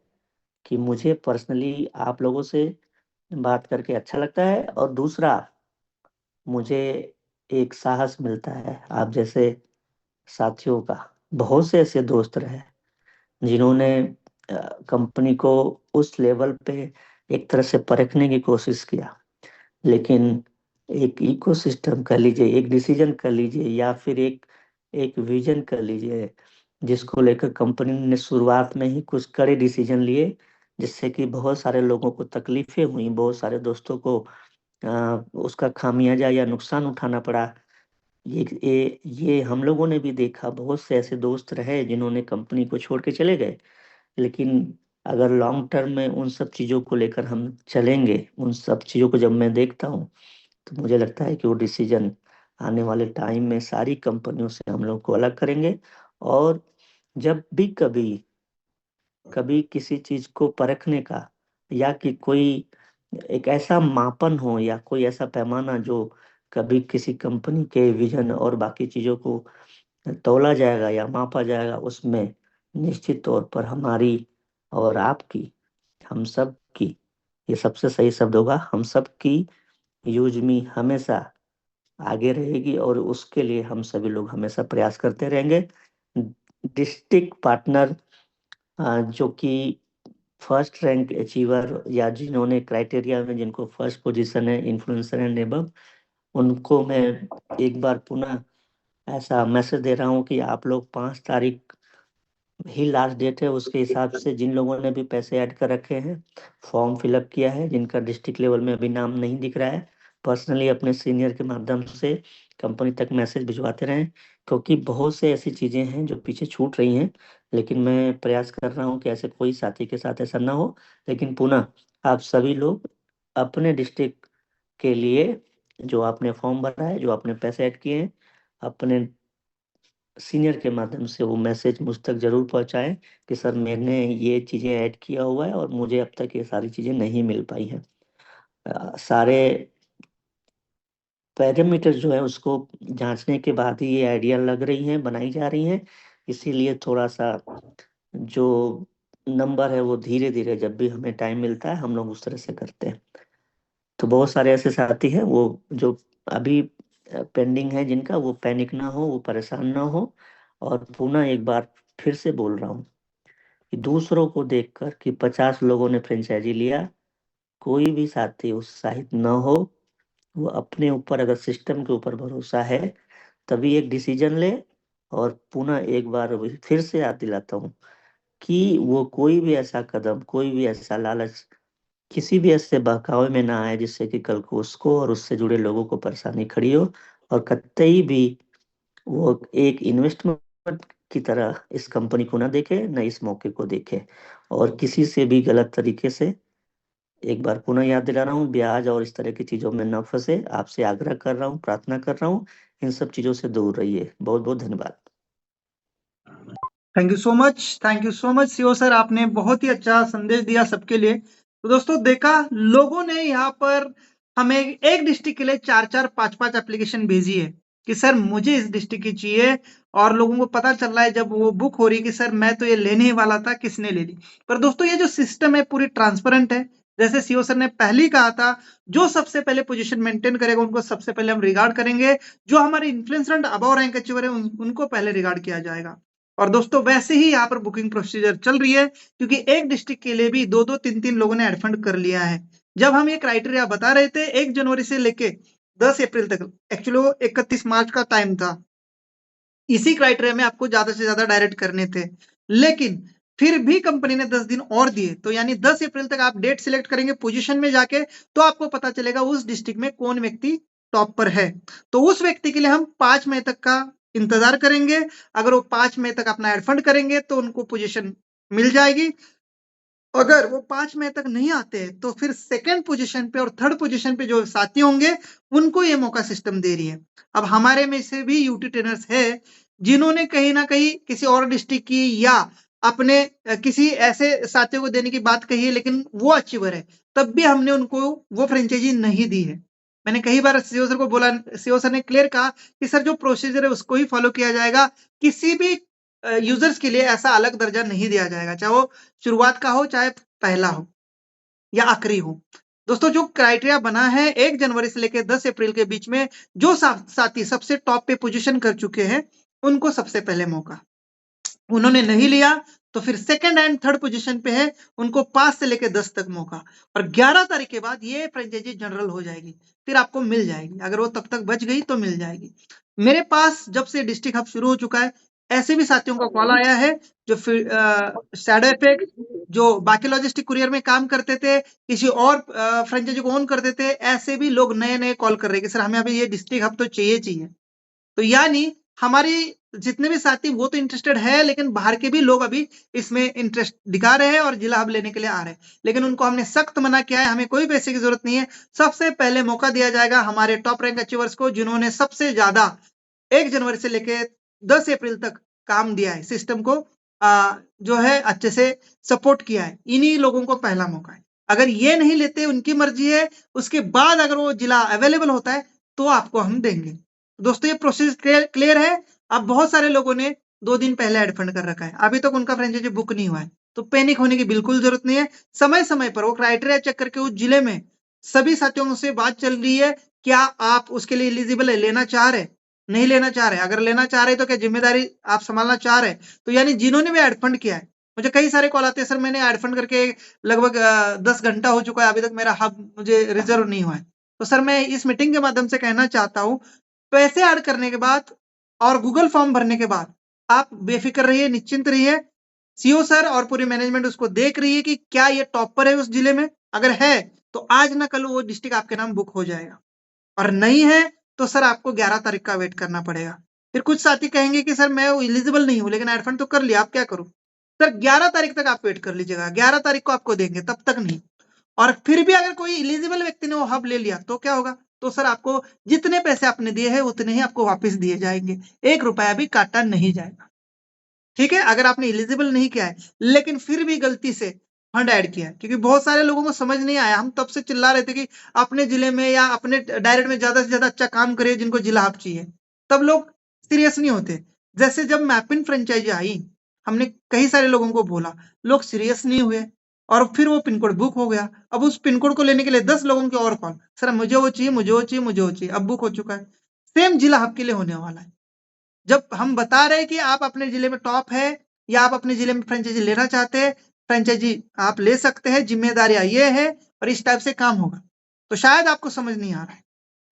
B: कि मुझे पर्सनली आप लोगों से बात करके अच्छा लगता है, और दूसरा, मुझे एक साहस मिलता है आप जैसे साथियों का। बहुत से ऐसे दोस्त रहे जिन्होंने कंपनी को उस लेवल पे एक तरह से परखने की कोशिश किया, लेकिन एक इकोसिस्टम कर लीजिए, एक डिसीजन कर लीजिए, या फिर एक एक विजन कर लीजिए, जिसको लेकर कंपनी ने शुरुआत में ही कुछ कड़े डिसीजन लिए, जिससे कि बहुत सारे लोगों को तकलीफें हुई, बहुत सारे दोस्तों को उसका खामियाजा या नुकसान उठाना पड़ा। ये हम लोगों ने भी देखा, बहुत से ऐसे दोस्त रहे जिन्होंने कंपनी को छोड़ के चले गए। लेकिन अगर लॉन्ग टर्म में उन सब चीज़ों को लेकर हम चलेंगे, उन सब चीज़ों को जब मैं देखता हूँ, तो मुझे लगता है कि वो डिसीजन आने वाले टाइम में सारी कंपनियों से हम लोग को अलग करेंगे। और जब भी कभी कभी किसी चीज को परखने का, या कि कोई एक ऐसा मापन हो या कोई ऐसा पैमाना जो कभी किसी कंपनी के विजन और बाकी चीजों को तौला जाएगा या मापा जाएगा, उसमें निश्चित तौर पर हमारी और आपकी, हम सब की, ये सबसे सही शब्द होगा, हम सब की यूजमी हमेशा आगे रहेगी, और उसके लिए हम सभी लोग हमेशा प्रयास करते रहेंगे। डिस्ट्रिक्ट पार्टनर जो कि फर्स्ट रैंक अचीवर, या जिन्होंने क्राइटेरिया में जिनको फर्स्ट पोजीशन है, इन्फ्लुएंसर एंड एबव, उनको मैं एक बार पुनः ऐसा मैसेज दे रहा हूँ कि आप लोग 5 तारीख ही लास्ट डेट है। उसके हिसाब से जिन लोगों ने भी पैसे ऐड कर रखे हैं, फॉर्म फिलअप किया है, जिनका डिस्ट्रिक्ट लेवल में अभी नाम नहीं दिख रहा है, पर्सनली अपने सीनियर के माध्यम से कंपनी तक मैसेज भिजवाते रहें, क्योंकि बहुत से ऐसी चीज़ें हैं जो पीछे छूट रही हैं। लेकिन मैं प्रयास कर रहा हूँ कि ऐसे कोई साथी के साथ ऐसा ना हो। लेकिन पुनः आप सभी लोग अपने डिस्ट्रिक्ट के लिए जो आपने फॉर्म भरा है, जो आपने पैसे ऐड किए हैं, अपने सीनियर के माध्यम से वो मैसेज मुझ तक जरूर पहुंचाएं कि सर मैंने ये चीज़ें ऐड किया हुआ है और मुझे अब तक ये सारी चीज़ें नहीं मिल पाई हैं। सारे पैरामीटर जो है उसको जांचने के बाद ही ये आइडिया लग रही हैं, बनाई जा रही हैं। इसीलिए थोड़ा सा जो नंबर है वो धीरे धीरे जब भी हमें टाइम मिलता है हम लोग उस तरह से करते हैं। तो बहुत सारे ऐसे साथी हैं वो जो अभी पेंडिंग है, जिनका वो पैनिक ना हो, वो परेशान ना हो। और पुनः एक बार फिर से बोल रहा हूँ कि दूसरों को देखकर कि 50 लोगों ने फ्रेंचाइजी लिया, कोई भी साथी उत्साहित न हो, वो अपने ऊपर अगर सिस्टम के ऊपर भरोसा है तभी एक डिसीजन ले। और पुनः एक बार फिर से याद दिलाता हूँ कि वो कोई भी ऐसा कदम, कोई भी ऐसा लालच किसी भी ऐसे बहकावे में ना आए जिससे कि कल को उसको और उससे जुड़े लोगों को परेशानी खड़ी हो। और कतई भी वो एक इन्वेस्टमेंट की तरह इस कंपनी को ना देखे, न इस मौके को देखे, और किसी से भी गलत तरीके से, एक बार पुनः याद दिला रहा हूँ, ब्याज और इस तरह की चीजों में न फंसे। आपसे आग्रह कर रहा हूँ, प्रार्थना कर रहा हूँ, इन सब चीजों से दूर रहिए। बहुत बहुत धन्यवाद।
A: Thank you so much CO sir, आपने बहुत ही अच्छा संदेश दिया सबके लिए। तो दोस्तों देखा, लोगों ने यहाँ पर हमें एक डिस्ट्रिक्ट के लिए 4-4, 5-5 एप्लीकेशन भेजी है कि सर मुझे इस डिस्ट्रिक्ट की चाहिए, और लोगों को पता चल रहा है जब वो बुक हो रही कि सर मैं तो ये लेने ही वाला था, किसने ले ली। पर दोस्तों ये जो सिस्टम है पूरी ट्रांसपेरेंट है। जैसे सीओ सर ने पहले ही कहा था, जो सबसे पहले पोजीशन मेंटेन करेगा उनको सबसे पहले हम रिगार्ड करेंगे, जो हमारे influencer and above rank achiever है उनको पहले रिगार्ड किया जाएगा। और दोस्तों वैसे ही यहाँ पर बुकिंग प्रोसीजर चल रही है, क्योंकि एक डिस्ट्रिक्ट के लिए भी 2-2, 3-3 लोगों ने एडफंड कर लिया है। जब हम ये क्राइटेरिया बता रहे थे 1 जनवरी से लेके 10 अप्रैल तक, एक्चुअली वो 31 मार्च का टाइम था, इसी क्राइटेरिया में आपको ज्यादा से ज्यादा डायरेक्ट करने थे, लेकिन फिर भी कंपनी ने 10 दिन और दिए। तो यानी 10 अप्रैल तक आप डेट सिलेक्ट करेंगे पोजीशन में जाके, तो आपको पता चलेगा उस डिस्ट्रिक्ट में कौन व्यक्ति टॉप पर है। तो उस व्यक्ति के लिए हम 5 मई तक का इंतजार करेंगे। अगर वो 5 मई तक अपना एडफंड करेंगे तो उनको पोजीशन मिल जाएगी। अगर वो 5 मई तक नहीं आते तो फिर सेकंड पोजीशन पे और थर्ड पोजीशन पे जो साथी होंगे उनको ये मौका सिस्टम दे रही है। अब हमारे में से भी यूटी ट्रेनर्स है जिन्होंने कहीं ना कहीं किसी और डिस्ट्रिक्ट की या अपने किसी ऐसे साथियों को देने की बात कही है, लेकिन वो अचीवर है, तब भी हमने उनको वो फ्रेंचाइजी नहीं दी है। मैंने कई बार सीओ सर को बोला, सीओ सर ने क्लियर कहा कि सर जो प्रोसीजर है उसको ही फॉलो किया जाएगा, किसी भी यूजर्स के लिए ऐसा अलग दर्जा नहीं दिया जाएगा, चाहे वो शुरुआत का हो चाहे पहला हो या आखिरी हो। दोस्तों जो क्राइटेरिया बना है 1 जनवरी से लेकर 10 अप्रैल के बीच में जो साथी सबसे टॉप पे पोजीशन कर चुके हैं उनको सबसे पहले मौका, उन्होंने नहीं लिया तो फिर सेकंड एंड थर्ड पोजीशन पे है, उनको 5 से लेकर 10 तक मौका। और 11 तारीख के बाद ये फ्रेंचाइजी जनरल हो जाएगी, फिर आपको मिल जाएगी। अगर वो तब तक बच गई तो मिल जाएगी। मेरे पास जब से डिस्ट्रिक्ट हब शुरू हो चुका है, ऐसे भी साथियों का कॉल आया है जो शैडो इफेक्ट, जो बाकी लॉजिस्टिक कुरियर में काम करते थे, किसी और फ्रेंचाइजी को ओन करते थे, ऐसे भी लोग नए नए कॉल कर रहे हैं कि सर हमें अभी ये डिस्ट्रिक्ट हब तो चाहिए चाहिए। तो यानी हमारी जितने भी साथी वो तो इंटरेस्टेड है, लेकिन बाहर के भी लोग अभी इसमें इंटरेस्ट दिखा रहे हैं और जिला हब लेने के लिए आ रहे हैं, लेकिन उनको हमने सख्त मना किया है, हमें कोई पैसे की जरूरत नहीं है। सबसे पहले मौका दिया जाएगा हमारे टॉप रैंक अचीवर्स को, जिन्होंने सबसे ज्यादा 1 जनवरी से लेके 10 अप्रैल तक काम दिया है, सिस्टम को जो है अच्छे से सपोर्ट किया है, इन्हीं लोगों को पहला मौका है। अगर ये नहीं लेते, उनकी मर्जी है, उसके बाद अगर वो जिला अवेलेबल होता है तो आपको हम देंगे। दोस्तों ये प्रोसेस क्लियर है। अब बहुत सारे लोगों ने 2 दिन पहले एड फंड कर रखा है, अभी तक उनका फ्रेंचाइजी बुक नहीं हुआ है, तो पैनिक होने की बिल्कुल जरूरत नहीं है। समय समय पर वो क्राइटेरिया चेक करके उस जिले में सभी साथियों से बात चल रही है, क्या आप उसके लिए एलिजिबल है, लेना चाह रहे, नहीं लेना चाह रहे। अगर लेना चाह रहे तो क्या जिम्मेदारी आप संभालना चाह रहे, तो यानी जिन्होंने भी एड फंड किया है, मुझे कई सारे कॉल आते हैं, सर मैंने एड फंड करके लगभग 10 घंटा हो चुका है, अभी तक मेरा हब मुझे रिजर्व नहीं हुआ है। तो सर मैं इस मीटिंग के माध्यम से कहना चाहता हूँ, पैसे ऐड करने के बाद और गूगल फॉर्म भरने के बाद आप बेफिक्र रहिए, निश्चिंत रहिए। सीओ सर और पूरी मैनेजमेंट उसको देख रही है कि क्या ये टॉप पर है उस जिले में। अगर है तो आज ना कल वो डिस्ट्रिक्ट आपके नाम बुक हो जाएगा, और नहीं है तो सर आपको 11 तारीख का वेट करना पड़ेगा। फिर कुछ साथी कहेंगे कि सर मैं एलिजिबल नहीं हूं, लेकिन एड फंड तो कर लिया, आप क्या करूं। सर 11 तारीख तक आप वेट कर लीजिएगा, 11 तारीख को आपको देंगे, तब तक नहीं। और फिर भी अगर कोई एलिजिबल व्यक्ति ने वो हब ले लिया तो क्या होगा, तो सर आपको जितने पैसे आपने दिए हैं उतने ही आपको वापस दिए जाएंगे, 1 रुपया भी काटा नहीं जाएगा। ठीक है, अगर आपने एलिजिबल नहीं किया है लेकिन फिर भी गलती से फंड ऐड किया है, क्योंकि बहुत सारे लोगों को समझ नहीं आया, हम तब से चिल्ला रहे थे कि अपने जिले में या अपने डायरेक्ट में ज्यादा से ज्यादा अच्छा काम करिए जिनको जिला हब चाहिए, तब लोग सीरियस नहीं होते। जैसे जब मैपिन फ्रेंचाइजी आई, हमने कई सारे लोगों को बोला, लोग सीरियस नहीं हुए, और फिर वो पिन कोड बुक हो गया। अब उस पिन कोड को लेने के लिए 10 लोगों के और कॉल, सर मुझे वो चाहिए, मुझे वो चाहिए, मुझे वो चाहिए, अब बुक हो चुका है। सेम जिला हब के लिए होने वाला है। जब हम बता रहे हैं कि आप अपने जिले में टॉप है, या आप अपने जिले में फ्रेंचाइजी लेना चाहते हैं, फ्रेंचाइजी आप ले सकते हैं, जिम्मेदारियां ये है और इस टाइप से काम होगा। तो शायद आपको समझ नहीं आ रहा है,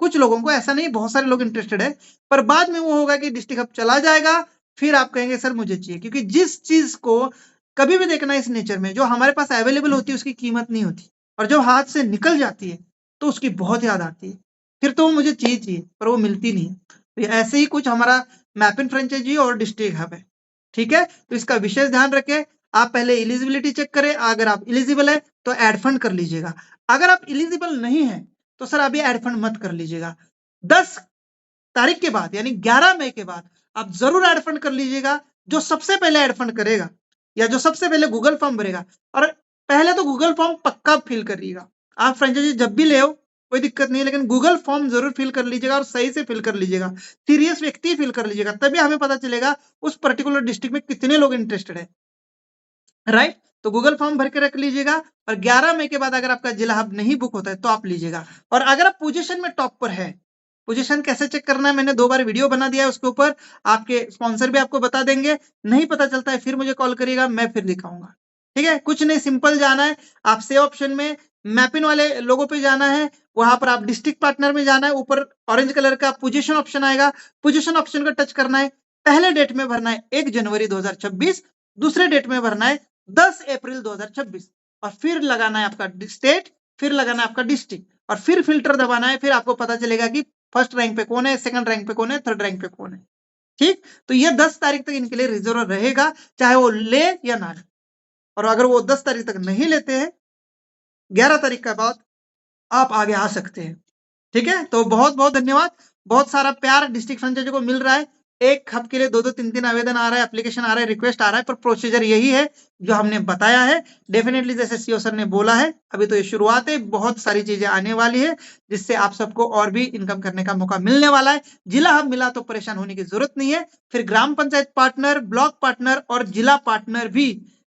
A: कुछ लोगों को, ऐसा नहीं, बहुत सारे लोग इंटरेस्टेड है, पर बाद में वो होगा कि डिस्ट्रिक्ट हब चला जाएगा, फिर आप कहेंगे सर मुझे चाहिए, क्योंकि जिस चीज को कभी भी देखना इस नेचर में, जो हमारे पास अवेलेबल होती है उसकी कीमत नहीं होती, और जो हाथ से निकल जाती है तो उसकी बहुत याद आती है, फिर तो वो मुझे चाहिए पर वो मिलती नहीं है। तो ऐसे ही कुछ हमारा मैपिंग फ्रेंचाइजी और डिस्ट्रिक्ट हब है, ठीक है। तो इसका विशेष ध्यान रखें, आप पहले एलिजिबिलिटी चेक करें, अगर आप एलिजिबल है तो एड फंड कर लीजिएगा, अगर आप एलिजिबल नहीं है तो सर अभी एड फंड मत कर लीजिएगा। 10 तारीख के बाद यानी 11 मई के बाद आप जरूर एड फंड कर लीजिएगा। जो सबसे पहले एड फंड करेगा या जो सबसे पहले गूगल फॉर्म भरेगा, और पहले तो गूगल फॉर्म पक्का फिल करिएगा। आप फ्रेंचाइजी जब भी ले कोई दिक्कत नहीं है, लेकिन गूगल फॉर्म जरूर फिल कर लीजिएगा और सही से फिल कर लीजिएगा, सीरियस व्यक्ति फिल कर लीजिएगा, तभी हमें पता चलेगा उस पर्टिकुलर डिस्ट्रिक्ट में कितने लोग इंटरेस्टेड है, राइट। तो गूगल फॉर्म भर के रख लीजिएगा, और 11 मई के बाद अगर आपका जिला हब नहीं बुक होता है तो आप लीजिएगा। और अगर आप पोजीशन में टॉप पर है, पोजीशन कैसे चेक करना है मैंने 2 बार वीडियो बना दिया है उसके ऊपर, आपके स्पॉन्सर भी आपको बता देंगे, नहीं पता चलता है फिर मुझे कॉल करिएगा, मैं फिर दिखाऊंगा, ठीक है। कुछ नहीं, सिंपल जाना है, आप सेव ऑप्शन में मैपिन वाले लोगों पे जाना है, वहां पर आप डिस्ट्रिक्ट पार्टनर में जाना है, ऊपर ऑरेंज कलर का पोजीशन ऑप्शन आएगा, पोजीशन ऑप्शन को टच करना है, पहले डेट में भरना है 1 जनवरी 2026, दूसरे डेट में भरना है 10 अप्रैल 2026, और फिर लगाना है आपका स्टेट, फिर लगाना है आपका डिस्ट्रिक्ट, और फिर फिल्टर दबाना है, फिर आपको पता चलेगा कि फर्स्ट रैंक पे कौन है, सेकंड रैंक पे कौन है, थर्ड रैंक पे कौन है, ठीक। तो ये 10 तारीख तक इनके लिए रिजर्व रहेगा, चाहे वो ले या ना ले। और अगर वो 10 तारीख तक नहीं लेते हैं, 11 तारीख के बाद आप आगे आ सकते हैं, ठीक है। तो बहुत बहुत धन्यवाद, बहुत सारा प्यार डिस्ट्रिक्ट फ्रेंचाइजी को मिल रहा है, एक हब के लिए 2-2 3-3 आवेदन आ रहा है, एप्लीकेशन आ रहा है, रिक्वेस्ट आ रहा है, पर प्रोसीजर यही है जो हमने बताया है। डेफिनेटली जैसे सीओ सर ने बोला है, अभी तो ये शुरुआत है, बहुत सारी चीजें आने वाली है जिससे आप सबको और भी इनकम करने का मौका मिलने वाला है। जिला हब मिला तो परेशान होने की जरूरत नहीं है, फिर ग्राम पंचायत पार्टनर, ब्लॉक पार्टनर और जिला पार्टनर भी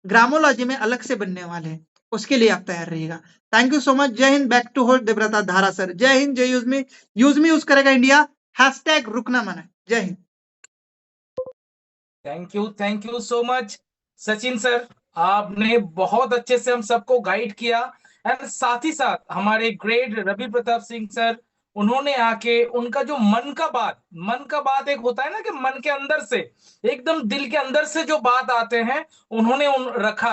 A: ग्रामोलॉजी में अलग से बनने वाले हैं, उसके लिए आप तैयार रहिएगा। Thank you so much, Jai Hind, back to host Devavrata Dhara sir, Jai Hind, Jai use me use करेगा इंडिया, हैशटैग रुकना मना, Jai Hind.
D: Thank you so much Sachin sir, आपने बहुत अच्छे से हम सबको गाइड किया, एंड साथ ही साथ हमारे ग्रेट रवि प्रताप सिंह सर, उन्होंने आके उनका जो मन का बात एक होता है ना कि मन के अंदर से एकदम दिल के अंदर से जो बात आते हैं, उन्होंने रखा।